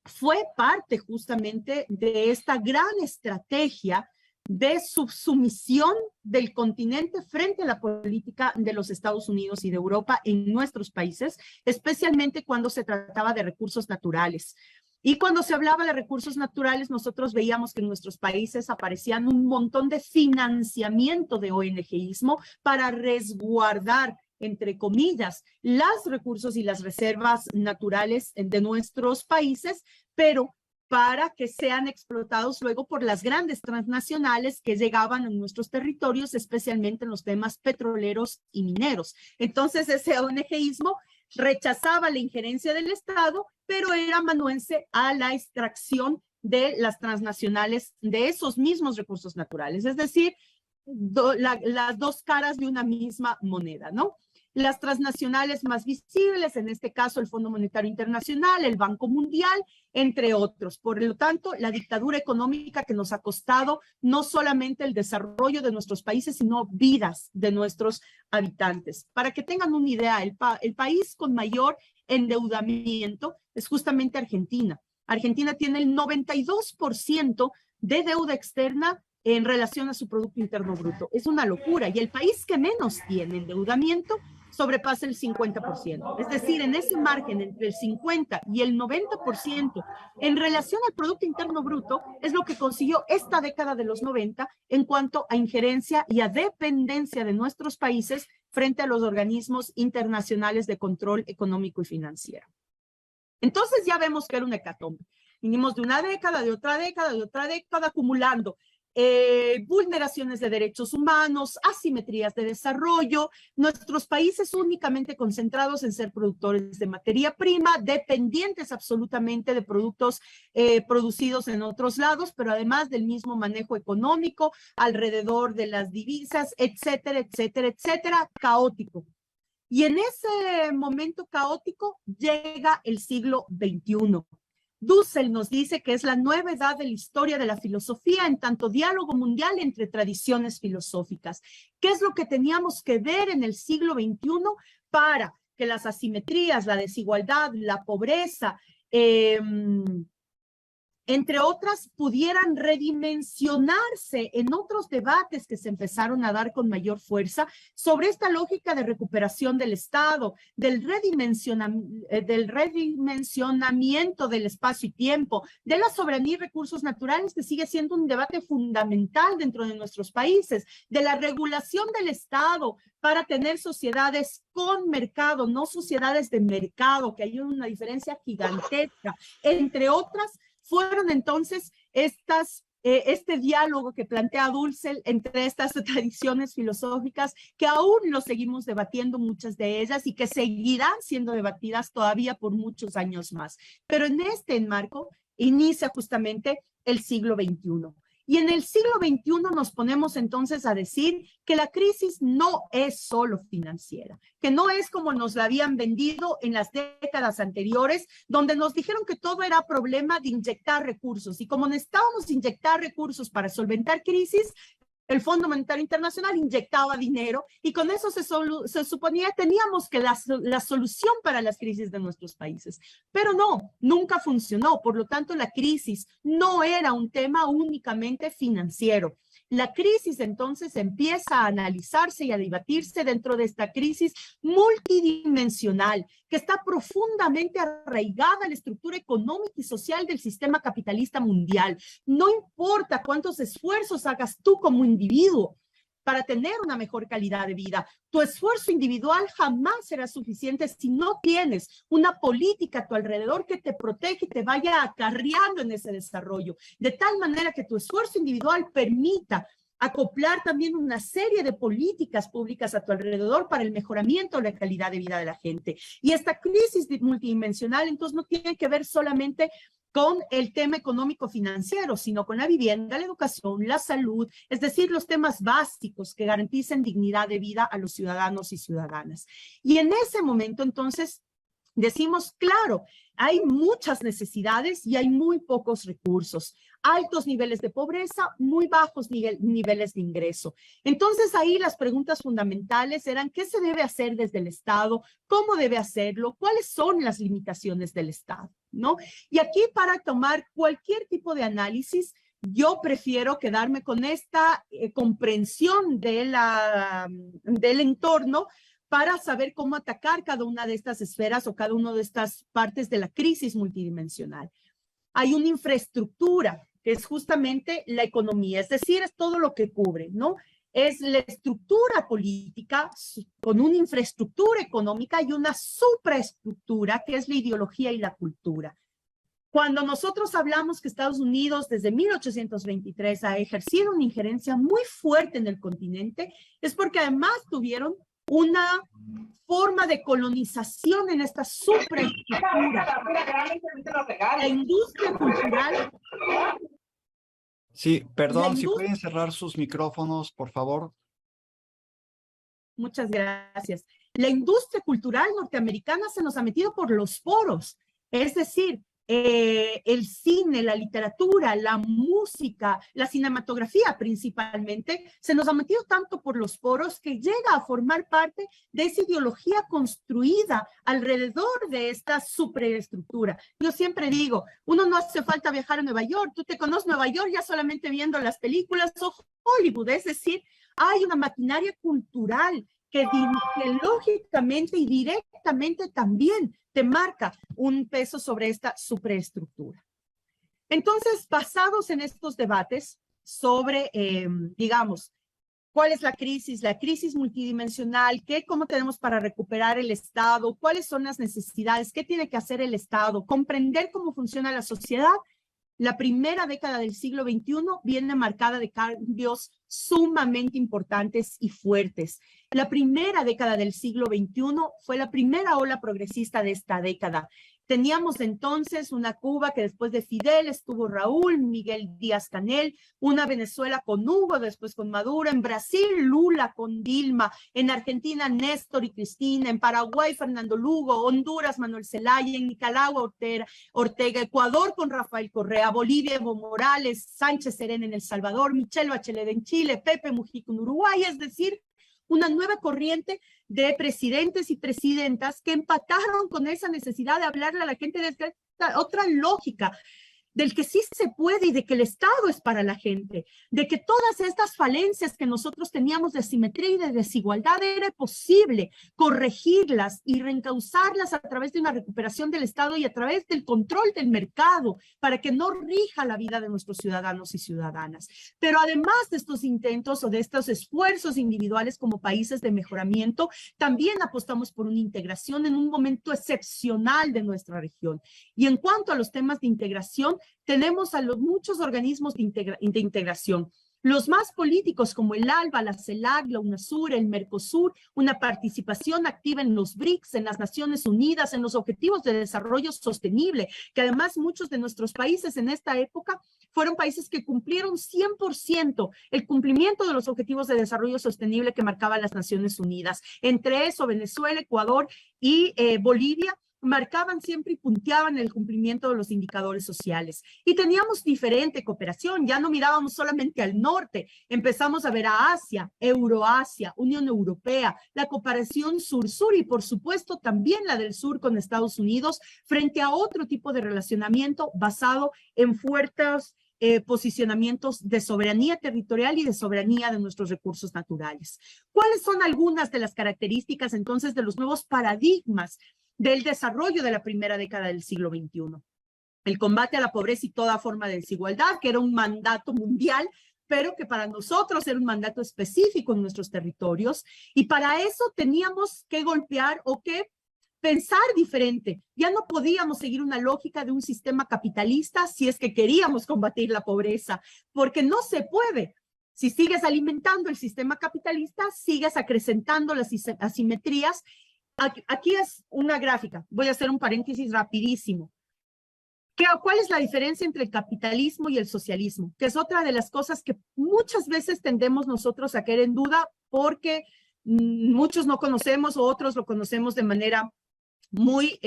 fue parte justamente de esta gran estrategia de subsumisión del continente frente a la política de los Estados Unidos y de Europa en nuestros países, especialmente cuando se trataba de recursos naturales. Y cuando se hablaba de recursos naturales, nosotros veíamos que en nuestros países aparecían un montón de financiamiento de ONGismo para resguardar, entre comillas, los recursos y las reservas naturales de nuestros países, pero para que sean explotados luego por las grandes transnacionales que llegaban a nuestros territorios, especialmente en los temas petroleros y mineros. Entonces, ese ONGismo rechazaba la injerencia del Estado, pero era amanuense a la extracción de las transnacionales de esos mismos recursos naturales. Es decir, las dos caras de una misma moneda, ¿no? Las transnacionales más visibles, en este caso el Fondo Monetario Internacional, el Banco Mundial, entre otros. Por lo tanto, la dictadura económica que nos ha costado no solamente el desarrollo de nuestros países, sino vidas de nuestros habitantes. Para que tengan una idea, el país con mayor endeudamiento es justamente Argentina. Argentina tiene el 92% de deuda externa en relación a su Producto Interno Bruto. Es una locura. Y el país que menos tiene endeudamiento sobrepasa el 50%. Es decir, en ese margen entre el 50 y el 90% en relación al Producto Interno Bruto es lo que consiguió esta década de los 90 en cuanto a injerencia y a dependencia de nuestros países frente a los organismos internacionales de control económico y financiero. Entonces ya vemos que era una hecatombe. Vinimos de una década, de otra década, de otra década, acumulando vulneraciones de derechos humanos, asimetrías de desarrollo, nuestros países únicamente concentrados en ser productores de materia prima, dependientes absolutamente de productos producidos en otros lados, pero además del mismo manejo económico alrededor de las divisas, etcétera, etcétera, etcétera, caótico. Y en ese momento caótico llega el siglo XXI. Dussel nos dice que es la nueva edad de la historia de la filosofía en tanto diálogo mundial entre tradiciones filosóficas. ¿Qué es lo que teníamos que ver en el siglo XXI para que las asimetrías, la desigualdad, la pobreza, entre otras, pudieran redimensionarse en otros debates que se empezaron a dar con mayor fuerza sobre esta lógica de recuperación del Estado, del redimensionamiento del espacio y tiempo, de la soberanía y recursos naturales, que sigue siendo un debate fundamental dentro de nuestros países, de la regulación del Estado para tener sociedades con mercado, no sociedades de mercado, que hay una diferencia gigantesca, entre otras. Fueron entonces este diálogo que plantea Dussel entre estas tradiciones filosóficas que aún lo seguimos debatiendo muchas de ellas y que seguirán siendo debatidas todavía por muchos años más. Pero en este enmarco inicia justamente el siglo XXI. Y en el siglo XXI nos ponemos entonces a decir que la crisis no es solo financiera, que no es como nos la habían vendido en las décadas anteriores, donde nos dijeron que todo era problema de inyectar recursos. Y como necesitábamos inyectar recursos para solventar crisis, el Fondo Monetario Internacional inyectaba dinero y con eso se suponía que teníamos que la solución para las crisis de nuestros países. Pero no, nunca funcionó. Por lo tanto, la crisis no era un tema únicamente financiero. La crisis entonces empieza a analizarse y a debatirse dentro de esta crisis multidimensional que está profundamente arraigada en la estructura económica y social del sistema capitalista mundial. No importa cuántos esfuerzos hagas tú como individuo para tener una mejor calidad de vida, tu esfuerzo individual jamás será suficiente si no tienes una política a tu alrededor que te protege y te vaya acarreando en ese desarrollo, de tal manera que tu esfuerzo individual permita acoplar también una serie de políticas públicas a tu alrededor para el mejoramiento de la calidad de vida de la gente. Y esta crisis multidimensional entonces no tiene que ver solamente con el tema económico financiero, sino con la vivienda, la educación, la salud, es decir, los temas básicos que garanticen dignidad de vida a los ciudadanos y ciudadanas. Y en ese momento, entonces, decimos, claro, hay muchas necesidades y hay muy pocos recursos, altos niveles de pobreza, muy bajos niveles de ingreso. Entonces ahí las preguntas fundamentales eran ¿qué se debe hacer desde el Estado? ¿Cómo debe hacerlo? ¿Cuáles son las limitaciones del Estado? ¿No? Y aquí para tomar cualquier tipo de análisis, yo prefiero quedarme con esta comprensión del entorno para saber cómo atacar cada una de estas esferas o cada una de estas partes de la crisis multidimensional. Hay una infraestructura que es justamente la economía, es decir, es todo lo que cubre, ¿no? Es la estructura política con una infraestructura económica y una supraestructura que es la ideología y la cultura. Cuando nosotros hablamos que Estados Unidos desde 1823 ha ejercido una injerencia muy fuerte en el continente, es porque además tuvieron una forma de colonización en esta supraestructura. La industria cultural. Sí, perdón, si pueden cerrar sus micrófonos, por favor. Muchas gracias. La industria cultural norteamericana se nos ha metido por los poros, es decir, el cine, la literatura, la música, la cinematografía principalmente, se nos ha metido tanto por los poros que llega a formar parte de esa ideología construida alrededor de esta superestructura. Yo siempre digo, uno no hace falta viajar a Nueva York, tú te conoces Nueva York ya solamente viendo las películas o Hollywood, es decir, hay una maquinaria cultural que lógicamente y directamente también te marca un peso sobre esta superestructura. Entonces, basados en estos debates sobre, digamos, cuál es la crisis multidimensional, cómo tenemos para recuperar el Estado, cuáles son las necesidades, qué tiene que hacer el Estado, comprender cómo funciona la sociedad. La primera década del siglo XXI viene marcada de cambios sumamente importantes y fuertes. La primera década del siglo XXI fue la primera ola progresista de esta década. Teníamos entonces una Cuba que después de Fidel estuvo Raúl, Miguel Díaz-Canel, una Venezuela con Hugo, después con Maduro, en Brasil Lula con Dilma, en Argentina Néstor y Cristina, en Paraguay Fernando Lugo, Honduras Manuel Zelaya, en Nicaragua Ortega, Ecuador con Rafael Correa, Bolivia Evo Morales, Sánchez Serén en El Salvador, Michelle Bachelet en Chile, Pepe Mujica en Uruguay, es decir, una nueva corriente de presidentes y presidentas que empataron con esa necesidad de hablarle a la gente de otra lógica, del que sí se puede y de que el Estado es para la gente, de que todas estas falencias que nosotros teníamos de asimetría y de desigualdad era posible corregirlas y reencauzarlas a través de una recuperación del Estado y a través del control del mercado para que no rija la vida de nuestros ciudadanos y ciudadanas. Pero además de estos intentos o de estos esfuerzos individuales como países de mejoramiento, también apostamos por una integración en un momento excepcional de nuestra región. Y en cuanto a los temas de integración, tenemos a los muchos organismos de integración. Los más políticos como el ALBA, la CELAC, la UNASUR, el MERCOSUR, una participación activa en los BRICS, en las Naciones Unidas, en los Objetivos de Desarrollo Sostenible, que además muchos de nuestros países en esta época fueron países que cumplieron 100% el cumplimiento de los Objetivos de Desarrollo Sostenible que marcaban las Naciones Unidas. Entre eso, Venezuela, Ecuador y Bolivia marcaban siempre y punteaban el cumplimiento de los indicadores sociales. Y teníamos diferente cooperación, ya no mirábamos solamente al norte, empezamos a ver a Asia, Euroasia, Unión Europea, la cooperación sur-sur y por supuesto también la del sur con Estados Unidos frente a otro tipo de relacionamiento basado en fuertes posicionamientos de soberanía territorial y de soberanía de nuestros recursos naturales. ¿Cuáles son algunas de las características entonces de los nuevos paradigmas del desarrollo de la primera década del siglo XXI? El combate a la pobreza y toda forma de desigualdad, que era un mandato mundial, pero que para nosotros era un mandato específico en nuestros territorios, y para eso teníamos que golpear o que pensar diferente. Ya no podíamos seguir una lógica de un sistema capitalista si es que queríamos combatir la pobreza, porque no se puede. Si sigues alimentando el sistema capitalista, sigues acrecentando las asimetrías. Aquí es una gráfica. Voy a hacer un paréntesis rapidísimo. ¿Cuál es la diferencia entre el capitalismo y el socialismo? Que es otra de las cosas que muchas veces tendemos nosotros a caer en duda porque muchos no conocemos o otros lo conocemos de manera muy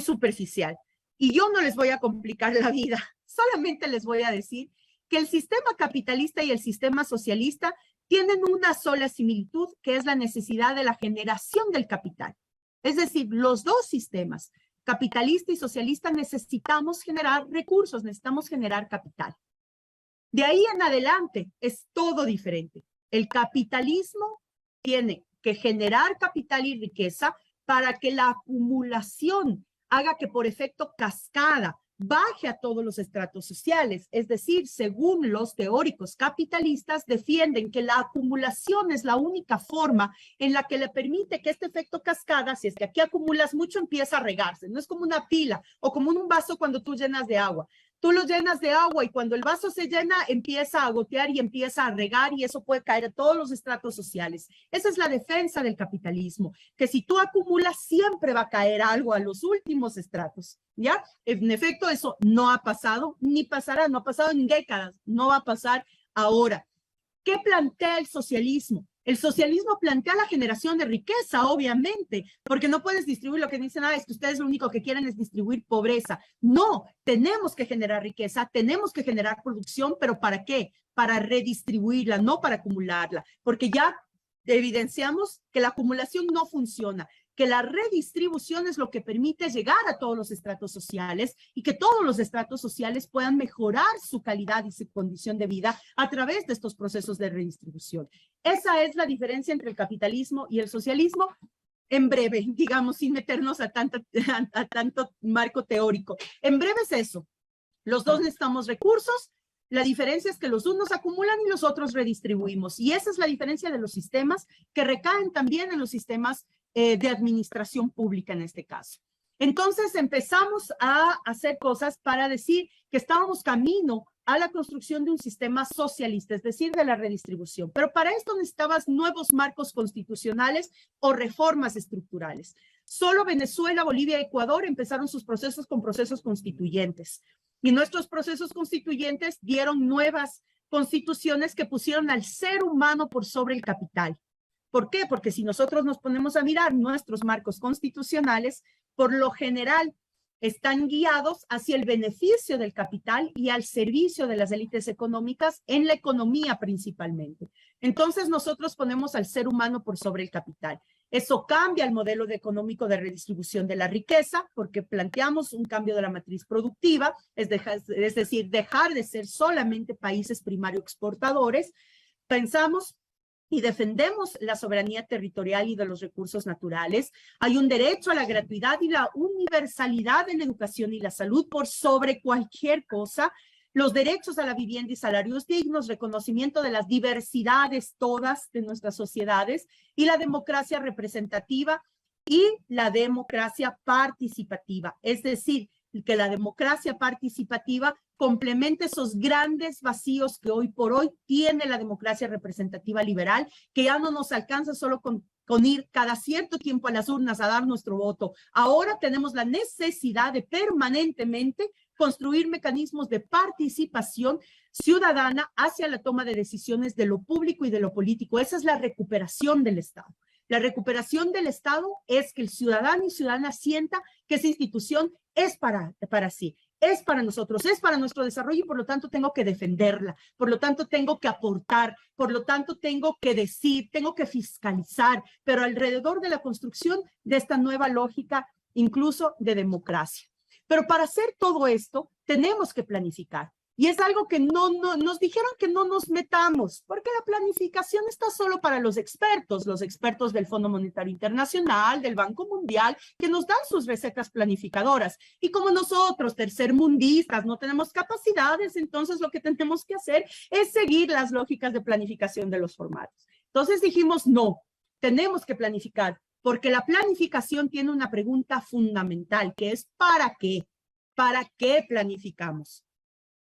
superficial. Y yo no les voy a complicar la vida, solamente les voy a decir que el sistema capitalista y el sistema socialista tienen una sola similitud, que es la necesidad de la generación del capital. Es decir, los dos sistemas, capitalista y socialista, necesitamos generar recursos, necesitamos generar capital. De ahí en adelante es todo diferente. El capitalismo tiene que generar capital y riqueza para que la acumulación haga que por efecto cascada baje a todos los estratos sociales. Es decir, según los teóricos capitalistas, defienden que la acumulación es la única forma en la que le permite que este efecto cascada, si es que aquí acumulas mucho, empieza a regarse. No es como una pila o como un vaso cuando tú llenas de agua. Tú lo llenas de agua y cuando el vaso se llena empieza a gotear y empieza a regar y eso puede caer a todos los estratos sociales. Esa es la defensa del capitalismo, que si tú acumulas siempre va a caer algo a los últimos estratos, ¿ya? En efecto, eso no ha pasado ni pasará, no ha pasado en décadas, no va a pasar ahora. ¿Qué plantea el socialismo? El socialismo plantea la generación de riqueza, obviamente, porque no puedes distribuir lo que dicen, es que ustedes lo único que quieren es distribuir pobreza. No, tenemos que generar riqueza, tenemos que generar producción, pero ¿para qué? Para redistribuirla, no para acumularla, porque ya evidenciamos que la acumulación no funciona, que la redistribución es lo que permite llegar a todos los estratos sociales y que todos los estratos sociales puedan mejorar su calidad y su condición de vida a través de estos procesos de redistribución. Esa es la diferencia entre el capitalismo y el socialismo. En breve, digamos, sin meternos a tanto marco teórico. En breve es eso. Los dos necesitamos recursos. La diferencia es que los unos acumulan y los otros redistribuimos. Y esa es la diferencia de los sistemas que recaen también en los sistemas de administración pública en este caso. Entonces empezamos a hacer cosas para decir que estábamos camino a la construcción de un sistema socialista, es decir, de la redistribución. Pero para esto necesitabas nuevos marcos constitucionales o reformas estructurales. Solo Venezuela, Bolivia y Ecuador empezaron sus procesos con procesos constituyentes. Y nuestros procesos constituyentes dieron nuevas constituciones que pusieron al ser humano por sobre el capital. ¿Por qué? Porque si nosotros nos ponemos a mirar nuestros marcos constitucionales, por lo general están guiados hacia el beneficio del capital y al servicio de las élites económicas en la economía principalmente. Entonces nosotros ponemos al ser humano por sobre el capital. Eso cambia el modelo económico de redistribución de la riqueza porque planteamos un cambio de la matriz productiva, es decir, dejar de ser solamente países primario exportadores. Pensamos y defendemos la soberanía territorial y de los recursos naturales. Hay un derecho a la gratuidad y la universalidad en la educación y la salud por sobre cualquier cosa. Los derechos a la vivienda y salarios dignos, reconocimiento de las diversidades todas de nuestras sociedades y la democracia representativa y la democracia participativa. Es decir, que la democracia participativa complemente esos grandes vacíos que hoy por hoy tiene la democracia representativa liberal, que ya no nos alcanza solo con ir cada cierto tiempo a las urnas a dar nuestro voto. Ahora tenemos la necesidad de permanentemente construir mecanismos de participación ciudadana hacia la toma de decisiones de lo público y de lo político. Esa es la recuperación del Estado. La recuperación del Estado es que el ciudadano y ciudadana sienta que esa institución es para sí, es para nosotros, es para nuestro desarrollo y por lo tanto tengo que defenderla, por lo tanto tengo que aportar, por lo tanto tengo que decir, tengo que fiscalizar, pero alrededor de la construcción de esta nueva lógica incluso de democracia. Pero para hacer todo esto tenemos que planificar. Y es algo que nos dijeron que no nos metamos, porque la planificación está solo para los expertos del Fondo Monetario Internacional, del Banco Mundial, que nos dan sus recetas planificadoras. Y como nosotros, tercermundistas, no tenemos capacidades, entonces lo que tenemos que hacer es seguir las lógicas de planificación de los formatos. Entonces dijimos, no, tenemos que planificar, porque la planificación tiene una pregunta fundamental, que es ¿para qué? ¿Para qué planificamos?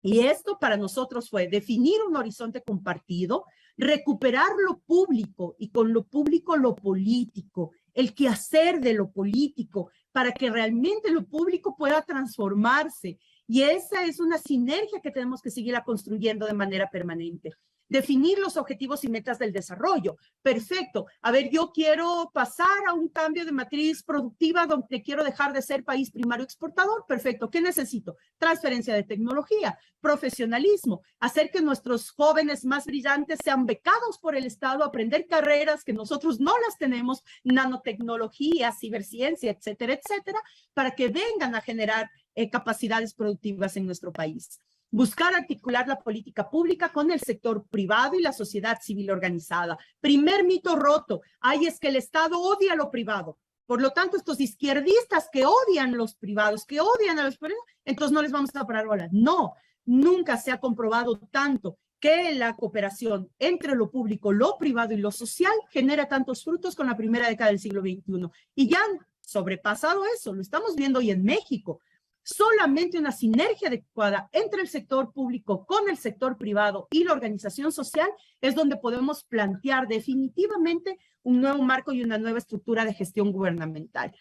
Y esto para nosotros fue definir un horizonte compartido, recuperar lo público y con lo público lo político, el quehacer de lo político, para que realmente lo público pueda transformarse. Y esa es una sinergia que tenemos que seguir construyendo de manera permanente. Definir los objetivos y metas del desarrollo. Perfecto. A ver, yo quiero pasar a un cambio de matriz productiva donde quiero dejar de ser país primario exportador. Perfecto. ¿Qué necesito? Transferencia de tecnología, profesionalismo, hacer que nuestros jóvenes más brillantes sean becados por el Estado, aprender carreras que nosotros no las tenemos, nanotecnología, ciberciencia, etcétera, etcétera, para que vengan a generar capacidades productivas en nuestro país. Buscar articular la política pública con el sector privado y la sociedad civil organizada. Primer mito roto, es que el Estado odia lo privado. Por lo tanto, estos izquierdistas que odian los privados, que odian a los privados, entonces no les vamos a parar bolas. No, nunca se ha comprobado tanto que la cooperación entre lo público, lo privado y lo social genera tantos frutos con la primera década del siglo XXI. Y ya han sobrepasado eso, lo estamos viendo hoy en México. Solamente una sinergia adecuada entre el sector público con el sector privado y la organización social es donde podemos plantear definitivamente un nuevo marco y una nueva estructura de gestión gubernamental.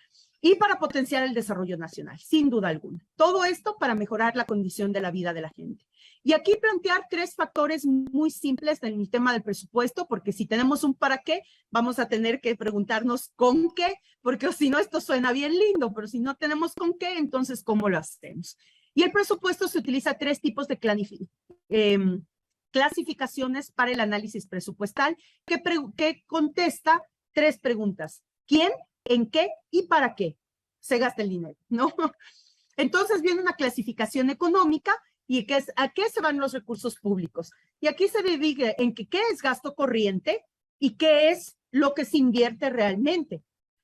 Y para potenciar el desarrollo nacional, sin duda alguna. Todo esto para mejorar la condición de la vida de la gente. Y aquí plantear 3 factores muy simples en el tema del presupuesto, porque si tenemos un para qué, vamos a tener que preguntarnos con qué, porque si no, esto suena bien lindo, pero si no tenemos con qué, entonces, ¿cómo lo hacemos? Y el presupuesto se utiliza 3 tipos de clasificaciones para el análisis presupuestal, que contesta 3 preguntas. ¿Quién? ¿En qué? ¿Y para qué se gasta el dinero? ¿No? Entonces viene una clasificación económica y que es a qué se van los recursos públicos. Y aquí se divide en qué es gasto corriente y qué es lo que se invierte realmente.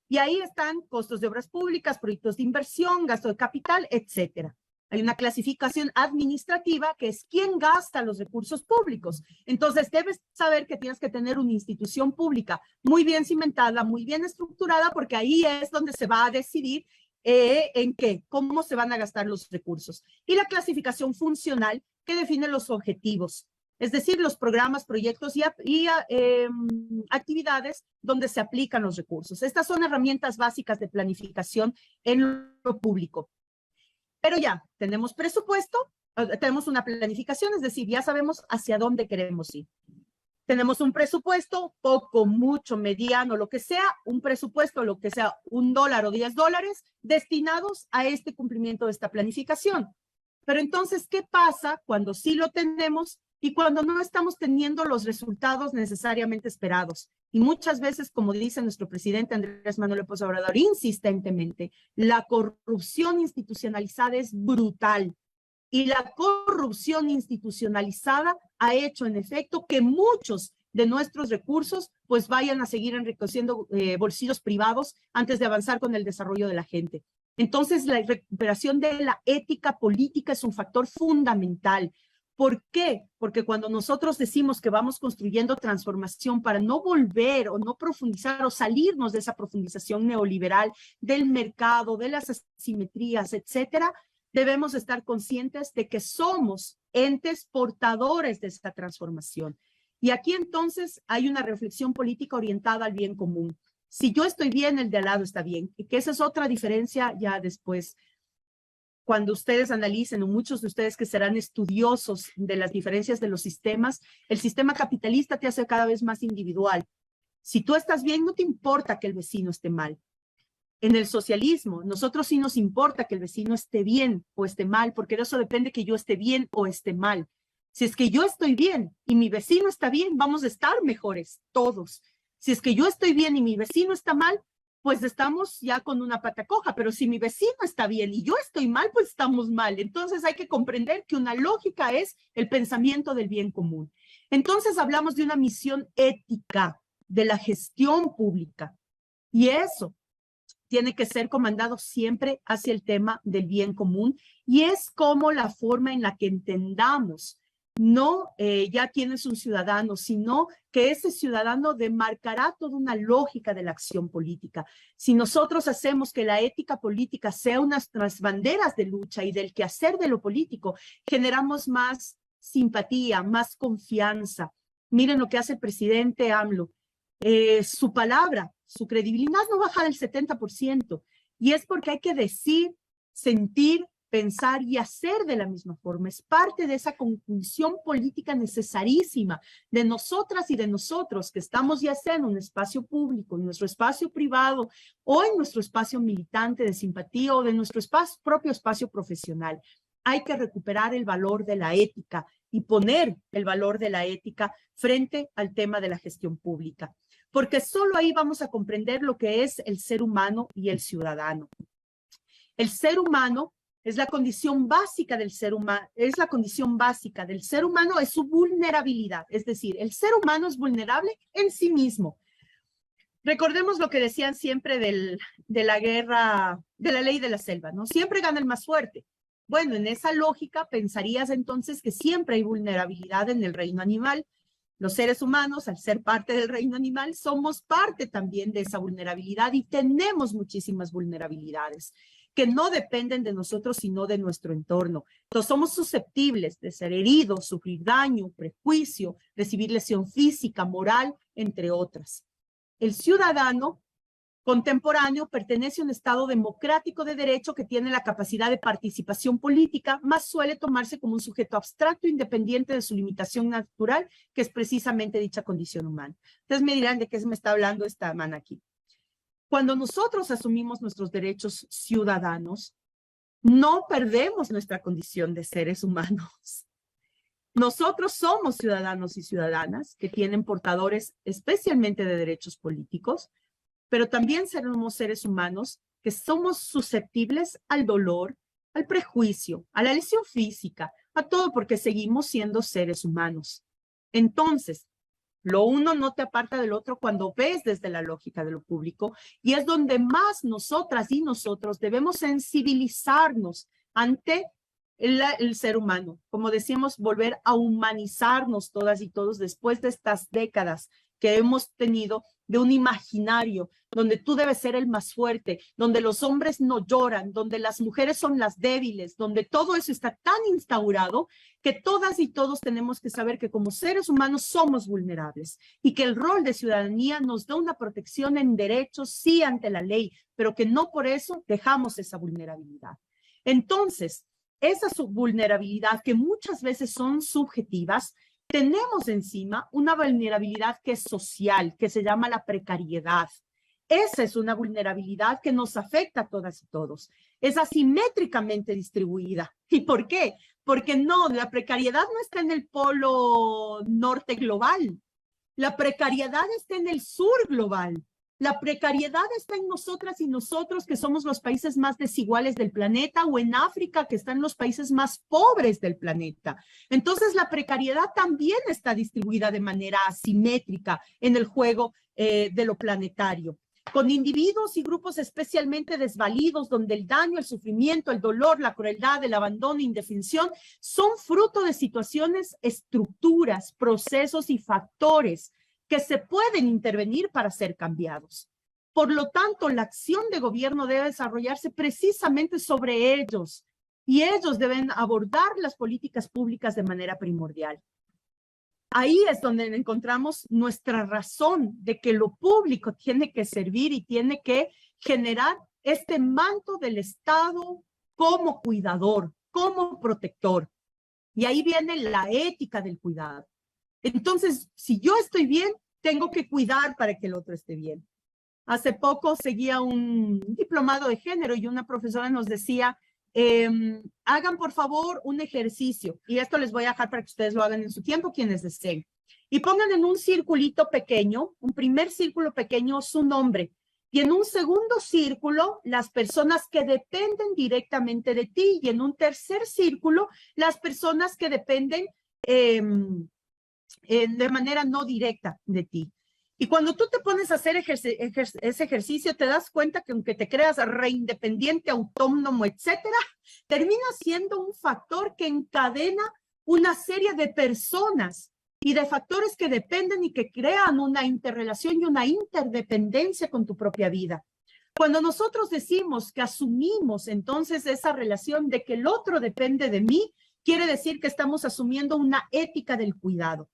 Y ahí están costos de obras públicas, proyectos de inversión, gasto de capital, etcétera. Hay una clasificación administrativa que es quién gasta los recursos públicos. Entonces, debes saber que tienes que tener una institución pública muy bien cimentada, muy bien estructurada, porque ahí es donde se va a decidir en qué, cómo se van a gastar los recursos. Y la clasificación funcional que define los objetivos. es decir, los programas, proyectos y actividades donde se aplican los recursos. Estas son herramientas básicas de planificación en lo público. Pero ya, tenemos presupuesto, tenemos una planificación, es decir, ya sabemos hacia dónde queremos ir. Tenemos un presupuesto, poco, mucho, mediano, lo que sea, un presupuesto, lo que sea, $1 o $10, destinados a este cumplimiento de esta planificación. Pero entonces, ¿qué pasa cuando sí lo tenemos y cuando no estamos teniendo los resultados necesariamente esperados? Y muchas veces, como dice nuestro presidente Andrés Manuel López Obrador, insistentemente, la corrupción institucionalizada es brutal. Y la corrupción institucionalizada ha hecho, en efecto, que muchos de nuestros recursos pues vayan a seguir enriqueciendo bolsillos privados antes de avanzar con el desarrollo de la gente. Entonces, la recuperación de la ética política es un factor fundamental. ¿Por qué? Porque cuando nosotros decimos que vamos construyendo transformación para no volver o no profundizar o salirnos de esa profundización neoliberal del mercado, de las asimetrías, etcétera, debemos estar conscientes de que somos entes portadores de esta transformación. Y aquí entonces hay una reflexión política orientada al bien común. Si yo estoy bien, el de al lado está bien. Y que esa es otra diferencia ya después. Cuando ustedes analicen, o muchos de ustedes que serán estudiosos de las diferencias de los sistemas, el sistema capitalista te hace cada vez más individual. Si tú estás bien, no te importa que el vecino esté mal. En el socialismo, nosotros sí nos importa que el vecino esté bien o esté mal, porque de eso depende que yo esté bien o esté mal. Si es que yo estoy bien y mi vecino está bien, vamos a estar mejores todos. Si es que yo estoy bien y mi vecino está mal, pues estamos ya con una pata coja, pero si mi vecino está bien y yo estoy mal, pues estamos mal. Entonces hay que comprender que una lógica es el pensamiento del bien común. Entonces hablamos de una misión ética de la gestión pública y eso tiene que ser comandado siempre hacia el tema del bien común y es como la forma en la que entendamos, no ya quién es un ciudadano, sino que ese ciudadano demarcará toda una lógica de la acción política. Si nosotros hacemos que la ética política sea nuestras banderas de lucha y del quehacer de lo político, generamos más simpatía, más confianza. Miren lo que hace el presidente AMLO. Su palabra, su credibilidad no baja del 70%. Y es porque hay que decir, sentir, pensar y hacer de la misma forma. Es parte de esa conjunción política necesarísima de nosotras y de nosotros que estamos ya sea en un espacio público, en nuestro espacio privado o en nuestro espacio militante de simpatía o de nuestro propio espacio profesional. Hay que recuperar el valor de la ética y poner el valor de la ética frente al tema de la gestión pública, porque solo ahí vamos a comprender lo que es el ser humano y el ciudadano. El ser humano es la condición básica del ser humano, es su vulnerabilidad, es decir, el ser humano es vulnerable en sí mismo. Recordemos lo que decían siempre de la guerra, de la ley de la selva, ¿no? Siempre gana el más fuerte. Bueno, en esa lógica pensarías entonces que siempre hay vulnerabilidad en el reino animal. Los seres humanos, al ser parte del reino animal, somos parte también de esa vulnerabilidad y tenemos muchísimas vulnerabilidades que no dependen de nosotros, sino de nuestro entorno. Entonces, somos susceptibles de ser heridos, sufrir daño, prejuicio, recibir lesión física, moral, entre otras. El ciudadano contemporáneo pertenece a un Estado democrático de derecho que tiene la capacidad de participación política, más suele tomarse como un sujeto abstracto independiente de su limitación natural, que es precisamente dicha condición humana. Entonces me dirán de qué me está hablando esta man aquí. Cuando nosotros asumimos nuestros derechos ciudadanos, no perdemos nuestra condición de seres humanos. Nosotros somos ciudadanos y ciudadanas que tienen portadores especialmente de derechos políticos, pero también somos seres humanos que somos susceptibles al dolor, al prejuicio, a la lesión física, a todo porque seguimos siendo seres humanos. Entonces, lo uno no te aparta del otro cuando ves desde la lógica de lo público y es donde más nosotras y nosotros debemos sensibilizarnos ante el ser humano. Como decíamos, volver a humanizarnos todas y todos después de estas décadas que hemos tenido de un imaginario donde tú debes ser el más fuerte, donde los hombres no lloran, donde las mujeres son las débiles, donde todo eso está tan instaurado que todas y todos tenemos que saber que como seres humanos somos vulnerables y que el rol de ciudadanía nos da una protección en derechos, sí, ante la ley, pero que no por eso dejamos esa vulnerabilidad. Entonces, esa vulnerabilidad que muchas veces son subjetivas, tenemos encima una vulnerabilidad que es social, que se llama la precariedad. Esa es una vulnerabilidad que nos afecta a todas y todos. Es asimétricamente distribuida. ¿Y por qué? Porque no, la precariedad no está en el polo norte global. La precariedad está en el sur global. La precariedad está en nosotras y nosotros, que somos los países más desiguales del planeta, o en África, que están los países más pobres del planeta. Entonces, la precariedad también está distribuida de manera asimétrica en el juego de lo planetario, con individuos y grupos especialmente desvalidos, donde el daño, el sufrimiento, el dolor, la crueldad, el abandono, indefensión, son fruto de situaciones, estructuras, procesos y factores que se pueden intervenir para ser cambiados. Por lo tanto, la acción de gobierno debe desarrollarse precisamente sobre ellos, y ellos deben abordar las políticas públicas de manera primordial. Ahí es donde encontramos nuestra razón de que lo público tiene que servir y tiene que generar este manto del Estado como cuidador, como protector. Y ahí viene la ética del cuidado. Entonces, si yo estoy bien, tengo que cuidar para que el otro esté bien. Hace poco seguía un diplomado de género y una profesora nos decía, hagan por favor un ejercicio, y esto les voy a dejar para que ustedes lo hagan en su tiempo, quienes deseen, y pongan en un circulito pequeño, un primer círculo pequeño, su nombre, y en un segundo círculo, las personas que dependen directamente de ti, y en un tercer círculo, las personas que dependen de manera no directa de ti. Y cuando tú te pones a hacer ese ejercicio, te das cuenta que aunque te creas reindependiente, autónomo, etcétera, termina siendo un factor que encadena una serie de personas y de factores que dependen y que crean una interrelación y una interdependencia con tu propia vida. Cuando nosotros decimos que asumimos entonces esa relación de que el otro depende de mí, quiere decir que estamos asumiendo una ética del cuidado.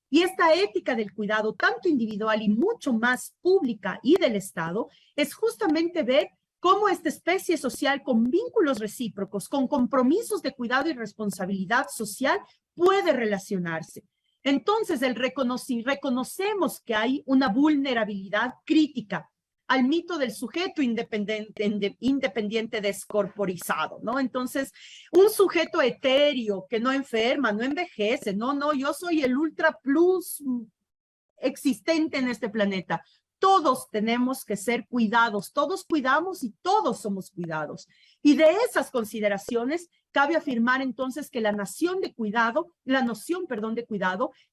Y esta ética del cuidado, tanto individual y mucho más pública y del Estado, es justamente ver cómo esta especie social con vínculos recíprocos, con compromisos de cuidado y responsabilidad social, puede relacionarse. Entonces, reconocemos que hay una vulnerabilidad crítica al mito del sujeto independiente descorporizado, ¿no? Entonces, un sujeto etéreo que no enferma, no envejece, no, yo soy el ultra plus existente en este planeta. Todos tenemos que ser cuidados, todos cuidamos y todos somos cuidados. Y de esas consideraciones, cabe afirmar entonces que la noción de cuidado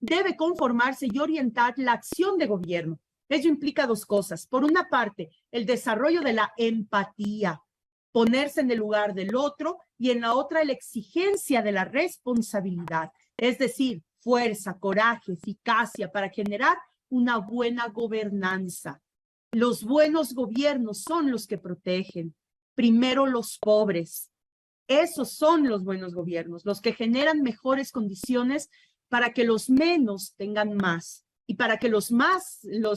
debe conformarse y orientar la acción de gobierno. Ello implica dos cosas. Por una parte, el desarrollo de la empatía, ponerse en el lugar del otro, y en la otra, la exigencia de la responsabilidad, es decir, fuerza, coraje, eficacia para generar una buena gobernanza. Los buenos gobiernos son los que protegen. Primero los pobres. Esos son los buenos gobiernos, los que generan mejores condiciones para que los menos tengan más. Y para que los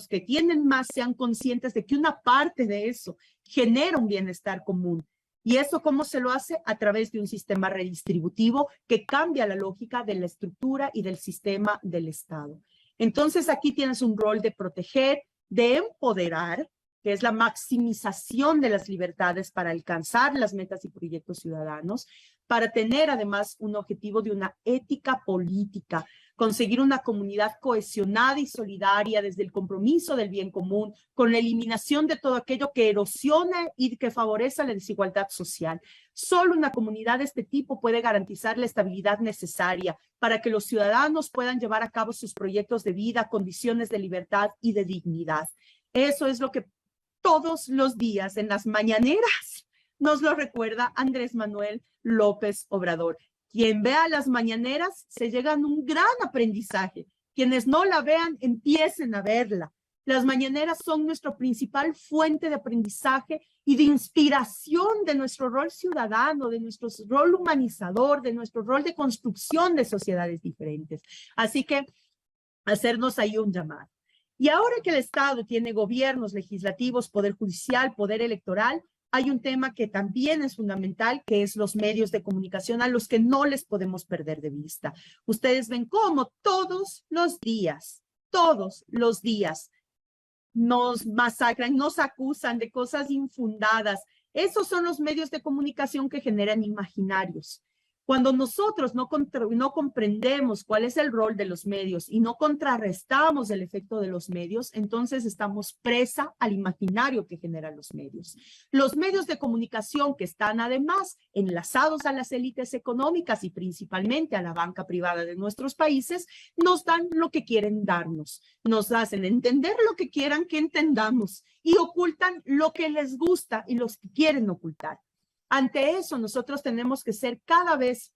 que tienen más sean conscientes de que una parte de eso genera un bienestar común. ¿Y eso cómo se lo hace? A través de un sistema redistributivo que cambia la lógica de la estructura y del sistema del Estado. Entonces aquí tienes un rol de proteger, de empoderar, que es la maximización de las libertades para alcanzar las metas y proyectos ciudadanos, para tener además un objetivo de una ética política, conseguir una comunidad cohesionada y solidaria desde el compromiso del bien común, con la eliminación de todo aquello que erosiona y que favorece la desigualdad social. Solo una comunidad de este tipo puede garantizar la estabilidad necesaria para que los ciudadanos puedan llevar a cabo sus proyectos de vida, condiciones de libertad y de dignidad. Eso es lo que todos los días en las mañaneras nos lo recuerda Andrés Manuel López Obrador. Quien vea las mañaneras se llega a un gran aprendizaje, Quienes no la vean, empiecen a verla. Las mañaneras son nuestra principal fuente de aprendizaje y de inspiración de nuestro rol ciudadano, de nuestro rol humanizador, de nuestro rol de construcción de sociedades diferentes. Así que hacernos ahí un llamado. Y ahora que el Estado tiene gobiernos legislativos, poder judicial, poder electoral, hay un tema que también es fundamental, que es los medios de comunicación a los que no les podemos perder de vista. Ustedes ven cómo todos los días, nos masacran, nos acusan de cosas infundadas. Esos son los medios de comunicación que generan imaginarios. Cuando nosotros no comprendemos cuál es el rol de los medios y no contrarrestamos el efecto de los medios, entonces estamos presa al imaginario que generan los medios. Los medios de comunicación que están además enlazados a las élites económicas y principalmente a la banca privada de nuestros países, nos dan lo que quieren darnos. Nos hacen entender lo que quieran que entendamos y ocultan lo que les gusta y los que quieren ocultar. Ante eso, nosotros tenemos que ser cada vez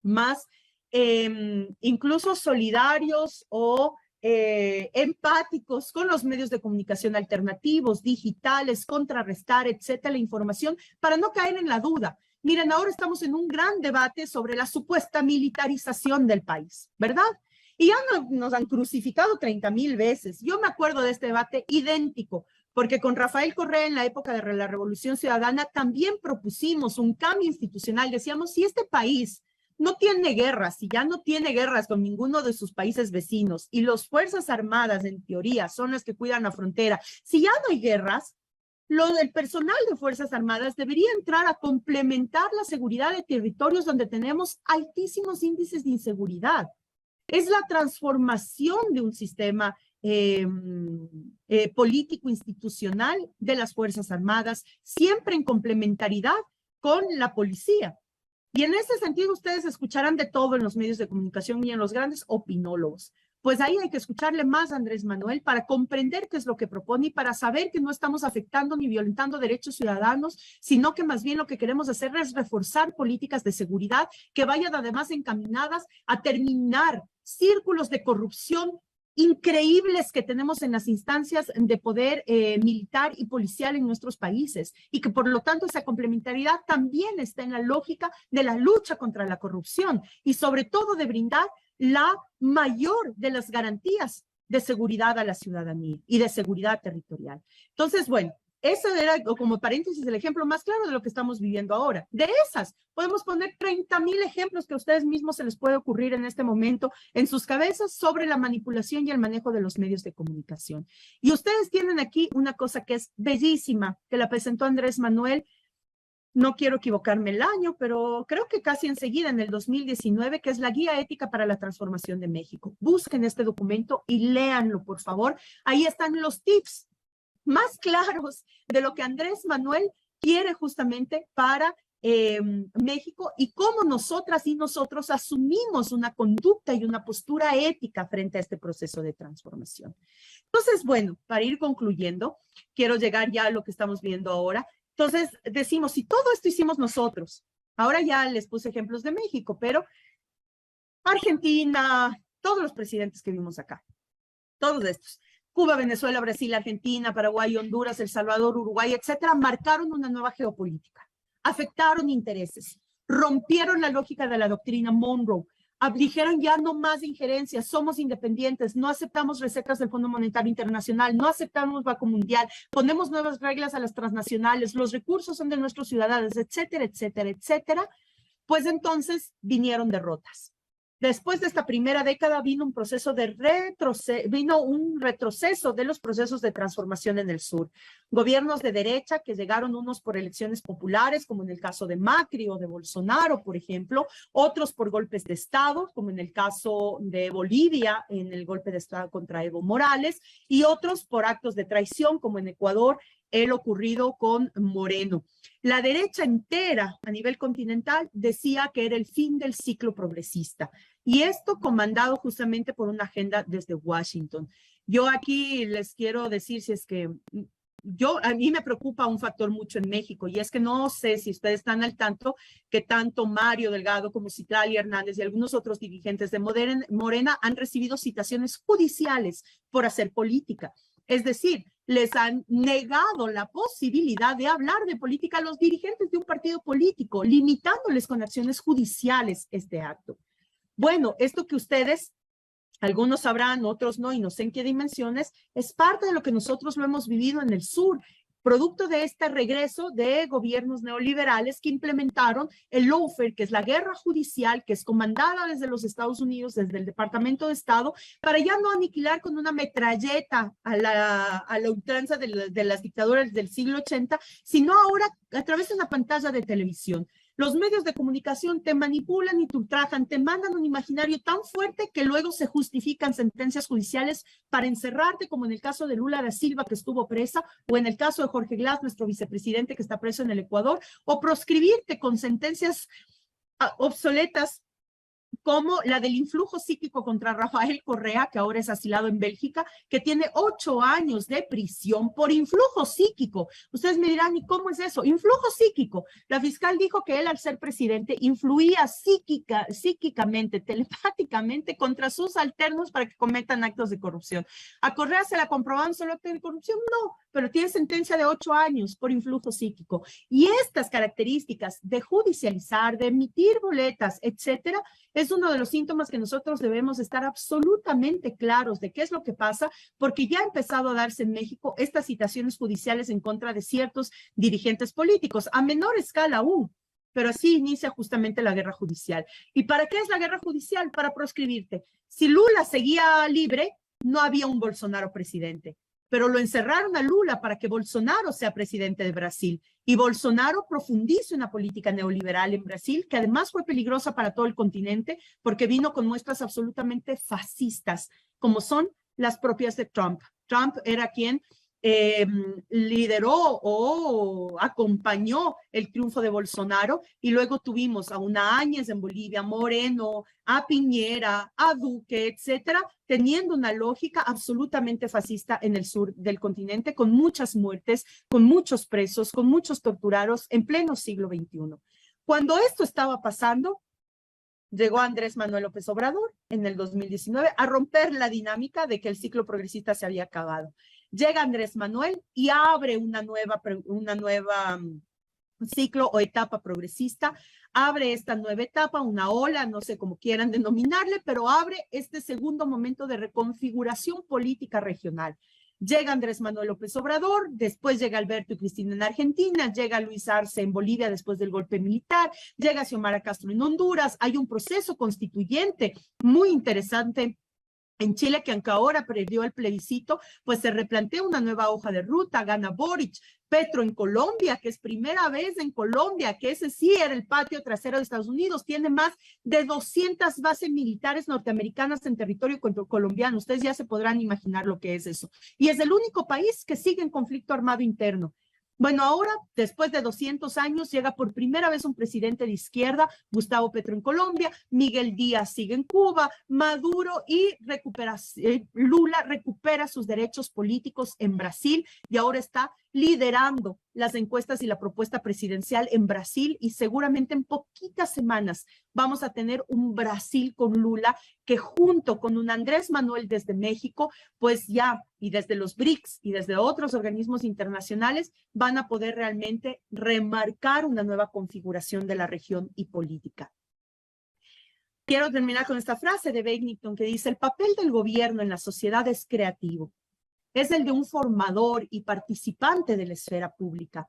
más incluso solidarios o empáticos con los medios de comunicación alternativos, digitales, contrarrestar, etcétera, la información para no caer en la duda. Miren, ahora estamos en un gran debate sobre la supuesta militarización del país, ¿verdad? Y ya nos han crucificado 30,000 veces. Yo me acuerdo de este debate idéntico, porque con Rafael Correa en la época de la Revolución Ciudadana también propusimos un cambio institucional. Decíamos, si este país no tiene guerras, si ya no tiene guerras con ninguno de sus países vecinos y las Fuerzas Armadas, en teoría, son las que cuidan la frontera, si ya no hay guerras, el personal de Fuerzas Armadas debería entrar a complementar la seguridad de territorios donde tenemos altísimos índices de inseguridad. Es la transformación de un sistema político institucional de las Fuerzas Armadas, siempre en complementariedad con la policía. Y en ese sentido ustedes escucharán de todo en los medios de comunicación y en los grandes opinólogos. Pues ahí hay que escucharle más a Andrés Manuel para comprender qué es lo que propone y para saber que no estamos afectando ni violentando derechos ciudadanos, sino que más bien lo que queremos hacer es reforzar políticas de seguridad que vayan además encaminadas a terminar círculos de corrupción increíbles que tenemos en las instancias de poder militar y policial en nuestros países y que por lo tanto esa complementariedad también está en la lógica de la lucha contra la corrupción y sobre todo de brindar la mayor de las garantías de seguridad a la ciudadanía y de seguridad territorial. Entonces, bueno, ese era como paréntesis el ejemplo más claro de lo que estamos viviendo ahora. De esas, podemos poner 30,000 ejemplos que a ustedes mismos se les puede ocurrir en este momento en sus cabezas sobre la manipulación y el manejo de los medios de comunicación. Y ustedes tienen aquí una cosa que es bellísima, que la presentó Andrés Manuel. No quiero equivocarme el año, pero creo que casi enseguida, en el 2019, que es la Guía Ética para la Transformación de México. Busquen este documento y léanlo, por favor. Ahí están los tips más claros de lo que Andrés Manuel quiere justamente para México y cómo nosotras y nosotros asumimos una conducta y una postura ética frente a este proceso de transformación. Entonces, bueno, para ir concluyendo, quiero llegar ya a lo que estamos viendo ahora. Entonces, decimos, si todo esto hicimos nosotros, ahora ya les puse ejemplos de México, pero Argentina, todos los presidentes que vimos acá, todos estos, Cuba, Venezuela, Brasil, Argentina, Paraguay, Honduras, El Salvador, Uruguay, etcétera, marcaron una nueva geopolítica, afectaron intereses, rompieron la lógica de la doctrina Monroe, dijeron ya no más injerencias, somos independientes, no aceptamos recetas del Fondo Monetario Internacional, no aceptamos Banco Mundial, ponemos nuevas reglas a las transnacionales, los recursos son de nuestros ciudadanos, etcétera, etcétera, etcétera. Pues entonces vinieron derrotas. Después de esta primera década vino un proceso de retroceso de los procesos de transformación en el sur. Gobiernos de derecha que llegaron unos por elecciones populares, como en el caso de Macri o de Bolsonaro, por ejemplo, otros por golpes de Estado, como en el caso de Bolivia, en el golpe de Estado contra Evo Morales, y otros por actos de traición, como en Ecuador, el ocurrido con Moreno. La derecha entera a nivel continental decía que era el fin del ciclo progresista. Y esto comandado justamente por una agenda desde Washington. Yo aquí les quiero decir, si es que a mí me preocupa un factor mucho en México, y es que no sé si ustedes están al tanto que tanto Mario Delgado como Citlali Hernández y algunos otros dirigentes de Morena han recibido citaciones judiciales por hacer política. Es decir, les han negado la posibilidad de hablar de política a los dirigentes de un partido político, limitándoles con acciones judiciales este acto. Bueno, esto que ustedes, algunos sabrán, otros no, y no sé en qué dimensiones, es parte de lo que nosotros lo hemos vivido en el sur, producto de este regreso de gobiernos neoliberales que implementaron el lawfare, que es la guerra judicial, que es comandada desde los Estados Unidos, desde el Departamento de Estado, para ya no aniquilar con una metralleta a la ultranza de las dictaduras del siglo 80, sino ahora a través de una pantalla de televisión. Los medios de comunicación te manipulan y te ultrajan, te mandan un imaginario tan fuerte que luego se justifican sentencias judiciales para encerrarte, como en el caso de Lula da Silva, que estuvo presa, o en el caso de Jorge Glass, nuestro vicepresidente, que está preso en el Ecuador, o proscribirte con sentencias obsoletas, como la del influjo psíquico contra Rafael Correa, que ahora es asilado en Bélgica, que tiene 8 años de prisión por influjo psíquico. Ustedes me dirán, ¿y cómo es eso? Influjo psíquico. La fiscal dijo que él, al ser presidente, influía psíquicamente, telepáticamente contra sus alternos para que cometan actos de corrupción. ¿A Correa se la comprobaron solo actos de corrupción? No, pero tiene sentencia de 8 años por influjo psíquico. Y estas características de judicializar, de emitir boletas, etcétera, es uno de los síntomas que nosotros debemos estar absolutamente claros de qué es lo que pasa, porque ya ha empezado a darse en México estas citaciones judiciales en contra de ciertos dirigentes políticos, a menor escala aún, pero así inicia justamente la guerra judicial. ¿Y para qué es la guerra judicial? Para proscribirte. Si Lula seguía libre, no había un Bolsonaro presidente, pero lo encerraron a Lula para que Bolsonaro sea presidente de Brasil. Y Bolsonaro profundice una política neoliberal en Brasil, que además fue peligrosa para todo el continente, porque vino con muestras absolutamente fascistas, como son las propias de Trump. Trump era quien lideró o acompañó el triunfo de Bolsonaro, y luego tuvimos a una Áñez en Bolivia, Moreno, a Piñera, a Duque, etcétera, teniendo una lógica absolutamente fascista en el sur del continente, con muchas muertes, con muchos presos, con muchos torturados en pleno siglo XXI. Cuando esto estaba pasando, llegó Andrés Manuel López Obrador en el 2019 a romper la dinámica de que el ciclo progresista se había acabado. Llega Andrés Manuel y abre una nueva ciclo o etapa progresista, abre esta nueva etapa, una ola, no sé cómo quieran denominarle, pero abre este segundo momento de reconfiguración política regional. Llega Andrés Manuel López Obrador, después llega Alberto y Cristina en Argentina, llega Luis Arce en Bolivia después del golpe militar, llega Xiomara Castro en Honduras, hay un proceso constituyente muy interesante en Chile, que aunque ahora perdió el plebiscito, pues se replantea una nueva hoja de ruta, gana Boric. Petro en Colombia, que es primera vez en Colombia, que ese sí era el patio trasero de Estados Unidos, tiene más de 200 bases militares norteamericanas en territorio colombiano. Ustedes ya se podrán imaginar lo que es eso. Y es el único país que sigue en conflicto armado interno. Bueno, ahora, después de 200 años, llega por primera vez un presidente de izquierda, Gustavo Petro en Colombia, Miguel Díaz sigue en Cuba, Maduro y Lula recupera sus derechos políticos en Brasil y ahora está liderando las encuestas y la propuesta presidencial en Brasil, y seguramente en poquitas semanas vamos a tener un Brasil con Lula que, junto con un Andrés Manuel desde México, pues ya, y desde los BRICS y desde otros organismos internacionales, van a poder realmente remarcar una nueva configuración de la región y política. Quiero terminar con esta frase de Bennington que dice: el papel del gobierno en la sociedad es creativo. Es el de un formador y participante de la esfera pública.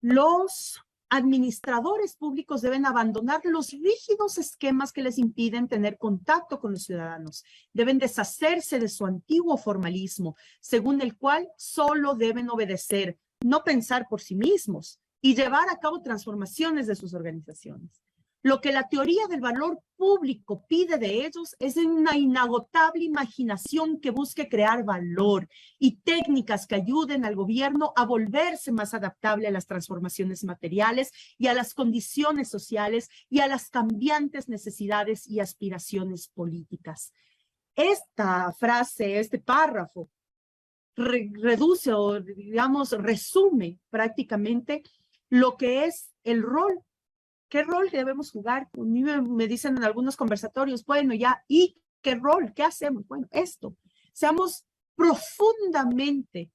Los administradores públicos deben abandonar los rígidos esquemas que les impiden tener contacto con los ciudadanos. Deben deshacerse de su antiguo formalismo, según el cual solo deben obedecer, no pensar por sí mismos, y llevar a cabo transformaciones de sus organizaciones. Lo que la teoría del valor público pide de ellos es una inagotable imaginación que busque crear valor y técnicas que ayuden al gobierno a volverse más adaptable a las transformaciones materiales y a las condiciones sociales y a las cambiantes necesidades y aspiraciones políticas. Esta frase, este párrafo, reduce o, digamos, resume prácticamente lo que es el rol. ¿Qué rol debemos jugar? A mí me dicen en algunos conversatorios, bueno, ya, ¿y qué rol? ¿Qué hacemos? Bueno, esto. Seamos profundamente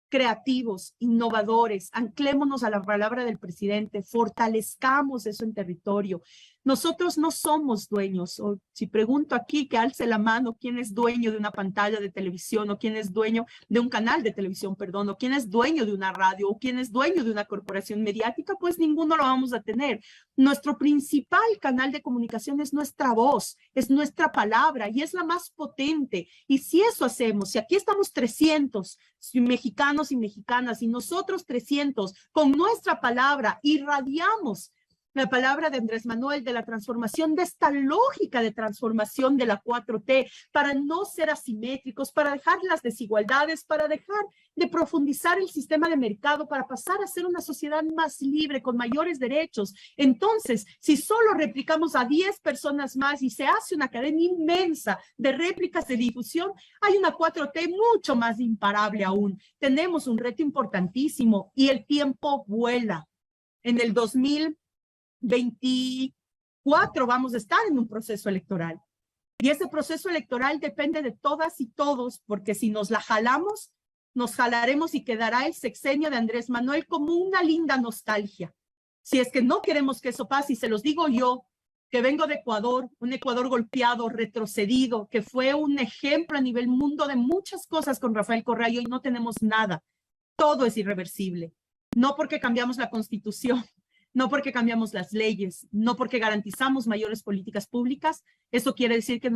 creativos, innovadores, anclémonos a la palabra del presidente, fortalezcamos eso en territorio. Nosotros no somos dueños, o si pregunto aquí que alce la mano, ¿quién es dueño de una pantalla de televisión, o quién es dueño de un canal de televisión, perdón, o quién es dueño de una radio, o quién es dueño de una corporación mediática? Pues ninguno lo vamos a tener. Nuestro principal canal de comunicación es nuestra voz, es nuestra palabra, y es la más potente. Y si eso hacemos, si aquí estamos 300 mexicanos y mexicanas, y nosotros 300, con nuestra palabra, irradiamos la palabra de Andrés Manuel, de la transformación, de esta lógica de transformación de la 4T, para no ser asimétricos, para dejar las desigualdades, para dejar de profundizar el sistema de mercado, para pasar a ser una sociedad más libre, con mayores derechos. Entonces, si solo replicamos a 10 personas más y se hace una cadena inmensa de réplicas de difusión, hay una 4T mucho más imparable aún. Tenemos un reto importantísimo y el tiempo vuela. En el 2024 vamos a estar en un proceso electoral. Y ese proceso electoral depende de todas y todos, porque si nos la jalamos, nos jalaremos y quedará el sexenio de Andrés Manuel como una linda nostalgia. Si es que no queremos que eso pase, y se los digo yo, que vengo de Ecuador, un Ecuador golpeado, retrocedido, que fue un ejemplo a nivel mundo de muchas cosas con Rafael Correa, y hoy no tenemos nada. Todo es irreversible. No porque cambiamos la Constitución, no porque cambiamos las leyes, no porque garantizamos mayores políticas públicas, eso quiere decir que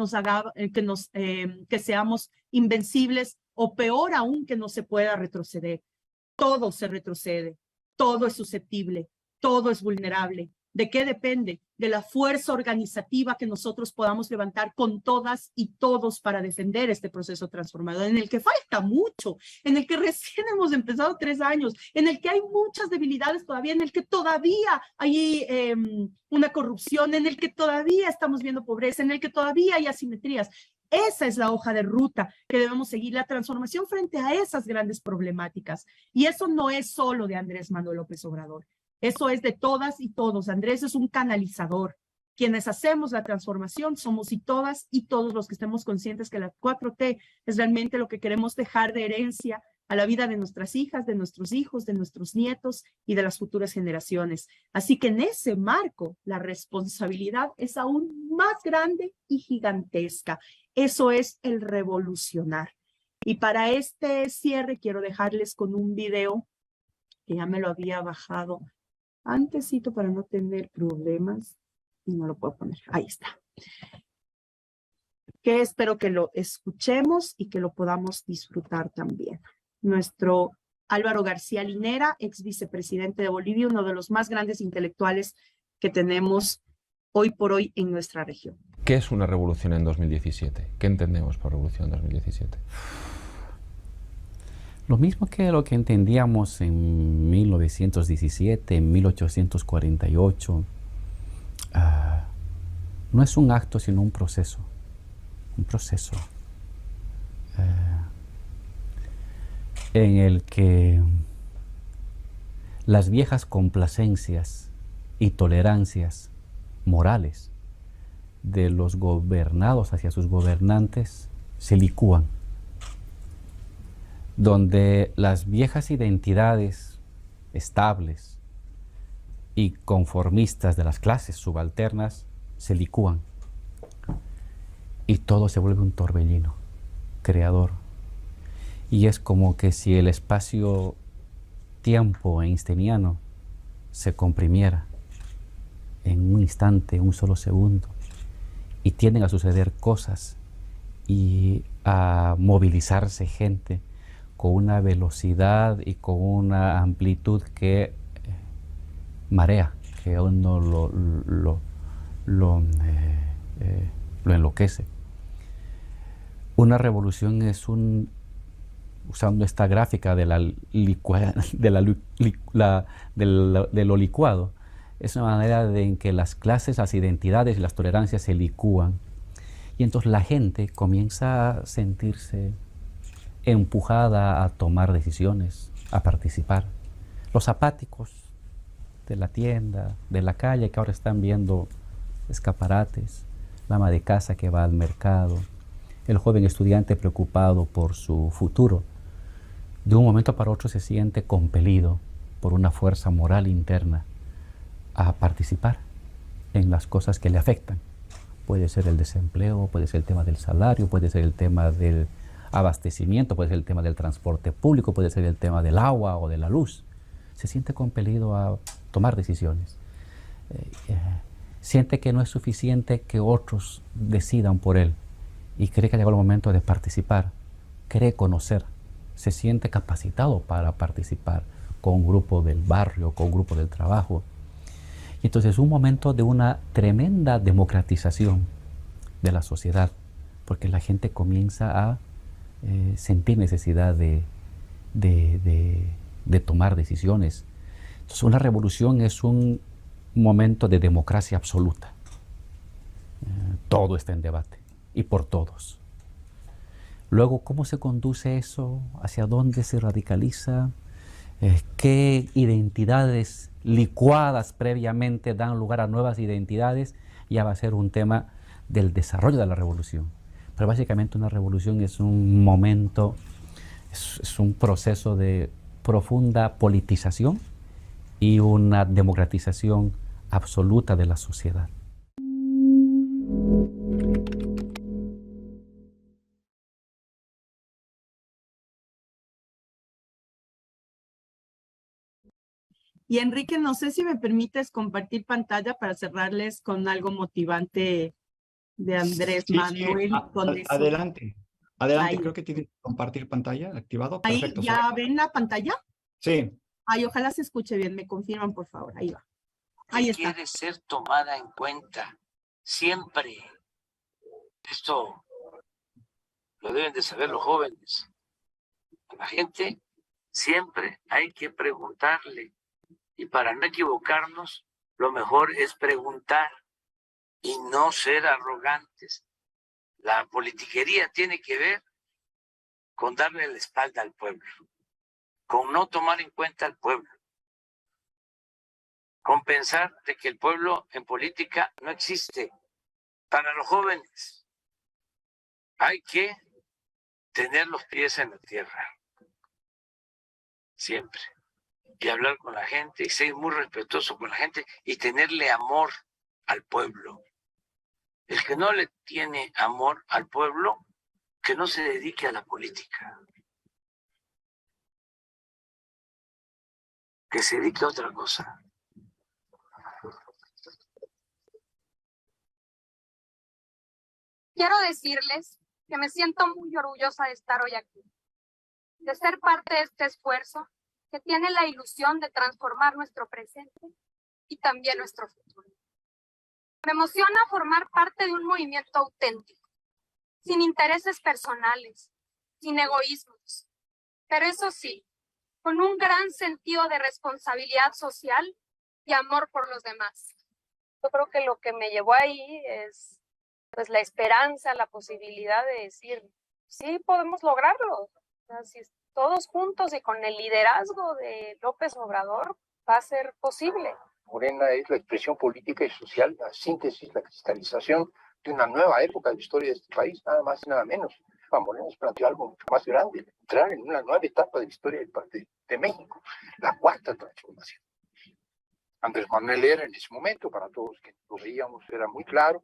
que seamos invencibles, o peor aún, que no se pueda retroceder. Todo se retrocede, todo es susceptible, todo es vulnerable. ¿De qué depende? De la fuerza organizativa que nosotros podamos levantar con todas y todos para defender este proceso transformador, en el que falta mucho, en el que recién hemos empezado 3 años, en el que hay muchas debilidades todavía, en el que todavía hay una corrupción, en el que todavía estamos viendo pobreza, en el que todavía hay asimetrías. Esa es la hoja de ruta que debemos seguir, la transformación frente a esas grandes problemáticas. Y eso no es solo de Andrés Manuel López Obrador. Eso es de todas y todos. Andrés es un canalizador. Quienes hacemos la transformación somos y todas y todos los que estemos conscientes que la 4T es realmente lo que queremos dejar de herencia a la vida de nuestras hijas, de nuestros hijos, de nuestros nietos y de las futuras generaciones. Así que en ese marco, la responsabilidad es aún más grande y gigantesca. Eso es el revolucionar. Y para este cierre quiero dejarles con un video que ya me lo había bajado antesito para no tener problemas, y no lo puedo poner. Ahí está. Que espero que lo escuchemos y que lo podamos disfrutar también. Nuestro Álvaro García Linera, ex vicepresidente de Bolivia, uno de los más grandes intelectuales que tenemos hoy por hoy en nuestra región. ¿Qué es una revolución en 2017? ¿Qué entendemos por revolución en 2017? Lo mismo que lo que entendíamos en 1917, en 1848. No es un acto, sino un proceso. Un proceso en el que las viejas complacencias y tolerancias morales de los gobernados hacia sus gobernantes se licúan, donde las viejas identidades estables y conformistas de las clases subalternas se licúan y todo se vuelve un torbellino creador. Y es como que si el espacio-tiempo einsteiniano se comprimiera en un instante, un solo segundo, y tienden a suceder cosas y a movilizarse gente con una velocidad y con una amplitud que marea, que a uno lo enloquece. Una revolución es usando esta gráfica de lo licuado, es una manera en que las clases, las identidades y las tolerancias se licúan, y entonces la gente comienza a sentirse empujada a tomar decisiones, a participar. Los apáticos de la tienda, de la calle, que ahora están viendo escaparates, la ama de casa que va al mercado, el joven estudiante preocupado por su futuro, de un momento para otro se siente compelido por una fuerza moral interna a participar en las cosas que le afectan. Puede ser el desempleo, puede ser el tema del salario, puede ser el tema del abastecimiento, puede ser el tema del transporte público, puede ser el tema del agua o de la luz. Se siente compelido a tomar decisiones. Siente que no es suficiente que otros decidan por él y cree que ha llegado el momento de participar, cree conocer, se siente capacitado para participar con un grupo del barrio, con un grupo del trabajo. Y entonces es un momento de una tremenda democratización de la sociedad, porque la gente comienza a sentir necesidad de tomar decisiones. Entonces una revolución es un momento de democracia absoluta. Todo está en debate y por todos. Luego, ¿cómo se conduce eso? ¿Hacia dónde se radicaliza? ¿Qué identidades licuadas previamente dan lugar a nuevas identidades? Ya va a ser un tema del desarrollo de la revolución. Pero básicamente una revolución es un momento, es un proceso de profunda politización y una democratización absoluta de la sociedad. Y Enrique, no sé si me permites compartir pantalla para cerrarles con algo motivante de Andrés Manuel. Adelante, adelante, Ahí. creo que tiene que compartir pantalla activado. Ahí, Perfecto. ¿ya ven la pantalla? Sí. Ay, ojalá se escuche bien, me confirman, por favor. Ahí va. Ahí está. Quiere ser tomada en cuenta siempre. Esto lo deben de saber los jóvenes. A la gente siempre hay que preguntarle. Y para no equivocarnos, lo mejor es preguntar y no ser arrogantes. La politiquería tiene que ver con darle la espalda al pueblo, con no tomar en cuenta al pueblo, con pensar de que el pueblo en política no existe. Para los jóvenes hay que tener los pies en la tierra, siempre, y hablar con la gente y ser muy respetuoso con la gente y tenerle amor al pueblo. El que no le tiene amor al pueblo, que no se dedique a la política, que se dedique a otra cosa. Quiero decirles que me siento muy orgullosa de estar hoy aquí, de ser parte de este esfuerzo que tiene la ilusión de transformar nuestro presente y también nuestro futuro. Me emociona formar parte de un movimiento auténtico, sin intereses personales, sin egoísmos, pero eso sí, con un gran sentido de responsabilidad social y amor por los demás. Yo creo que lo que me llevó ahí es pues la esperanza, la posibilidad de decir, sí podemos lograrlo. O sea, si todos juntos y con el liderazgo de López Obrador va a ser posible. Morena es la expresión política y social, la síntesis, la cristalización de una nueva época de la historia de este país, nada más y nada menos. Morena nos planteó algo mucho más grande, entrar en una nueva etapa de la historia de México, la cuarta transformación. Andrés Manuel era en ese momento, para todos que lo veíamos, era muy claro,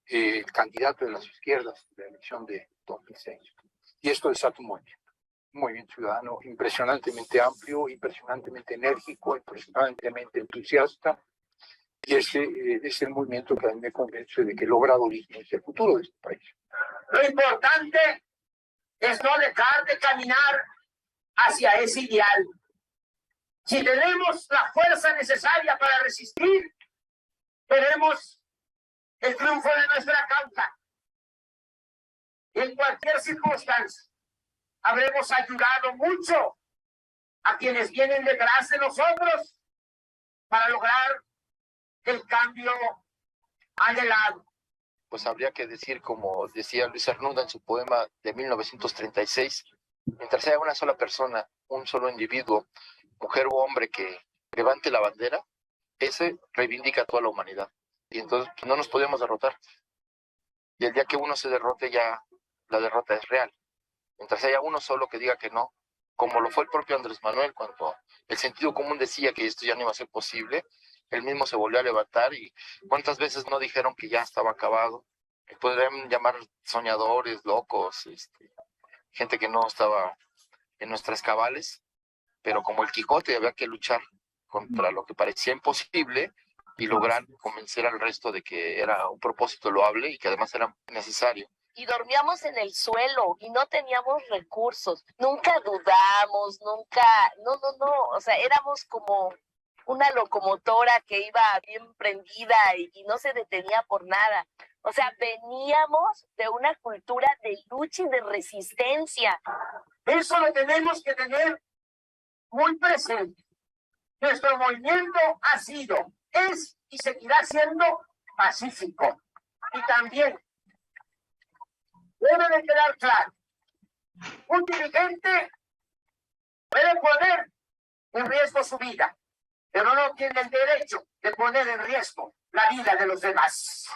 el candidato de las izquierdas de la elección de 2006. Y esto desata un movimiento ciudadano impresionantemente amplio, impresionantemente enérgico, impresionantemente entusiasta. Y ese es el movimiento que a mí me convence de que el obradorismo es el futuro de este país. Lo importante es no dejar de caminar hacia ese ideal. Si tenemos la fuerza necesaria para resistir, veremos el triunfo de nuestra causa. En cualquier circunstancia, habremos ayudado mucho a quienes vienen detrás de nosotros para lograr el cambio anhelado. Pues habría que decir, como decía Luis Arnunda en su poema de 1936, Mientras haya una sola persona, un solo individuo, mujer u hombre que levante la bandera, ese reivindica a toda la humanidad. Y entonces no nos podemos derrotar. Y el día que uno se derrote, ya la derrota es real. Mientras haya uno solo que diga que no, como lo fue el propio Andrés Manuel, cuando el sentido común decía que esto ya no iba a ser posible, él mismo se volvió a levantar. Y cuántas veces no dijeron que ya estaba acabado. Podrían llamar soñadores, locos, gente que no estaba en nuestras cabales, pero como el Quijote había que luchar contra lo que parecía imposible y lograr convencer al resto de que era un propósito loable y que además era necesario. Y dormíamos en el suelo y no teníamos recursos, nunca dudamos, no, o sea, éramos como una locomotora que iba bien prendida y no se detenía por nada. O sea, veníamos de una cultura de lucha y de resistencia. Eso lo tenemos que tener muy presente. Nuestro movimiento ha sido, es y seguirá siendo pacífico. Y también debe de quedar claro, un dirigente puede poner en riesgo su vida, pero no tiene el derecho de poner en riesgo la vida de los demás.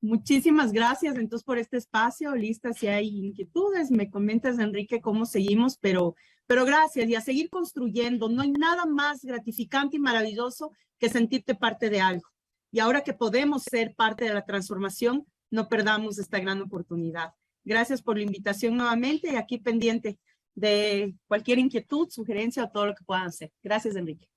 Muchísimas gracias entonces por este espacio. Lista, si hay inquietudes, me comentas, Enrique, cómo seguimos, pero gracias y a seguir construyendo. No hay nada más gratificante y maravilloso que sentirte parte de algo. Y ahora que podemos ser parte de la transformación, no perdamos esta gran oportunidad. Gracias por la invitación nuevamente y aquí pendiente de cualquier inquietud, sugerencia o todo lo que puedan hacer. Gracias, Enrique.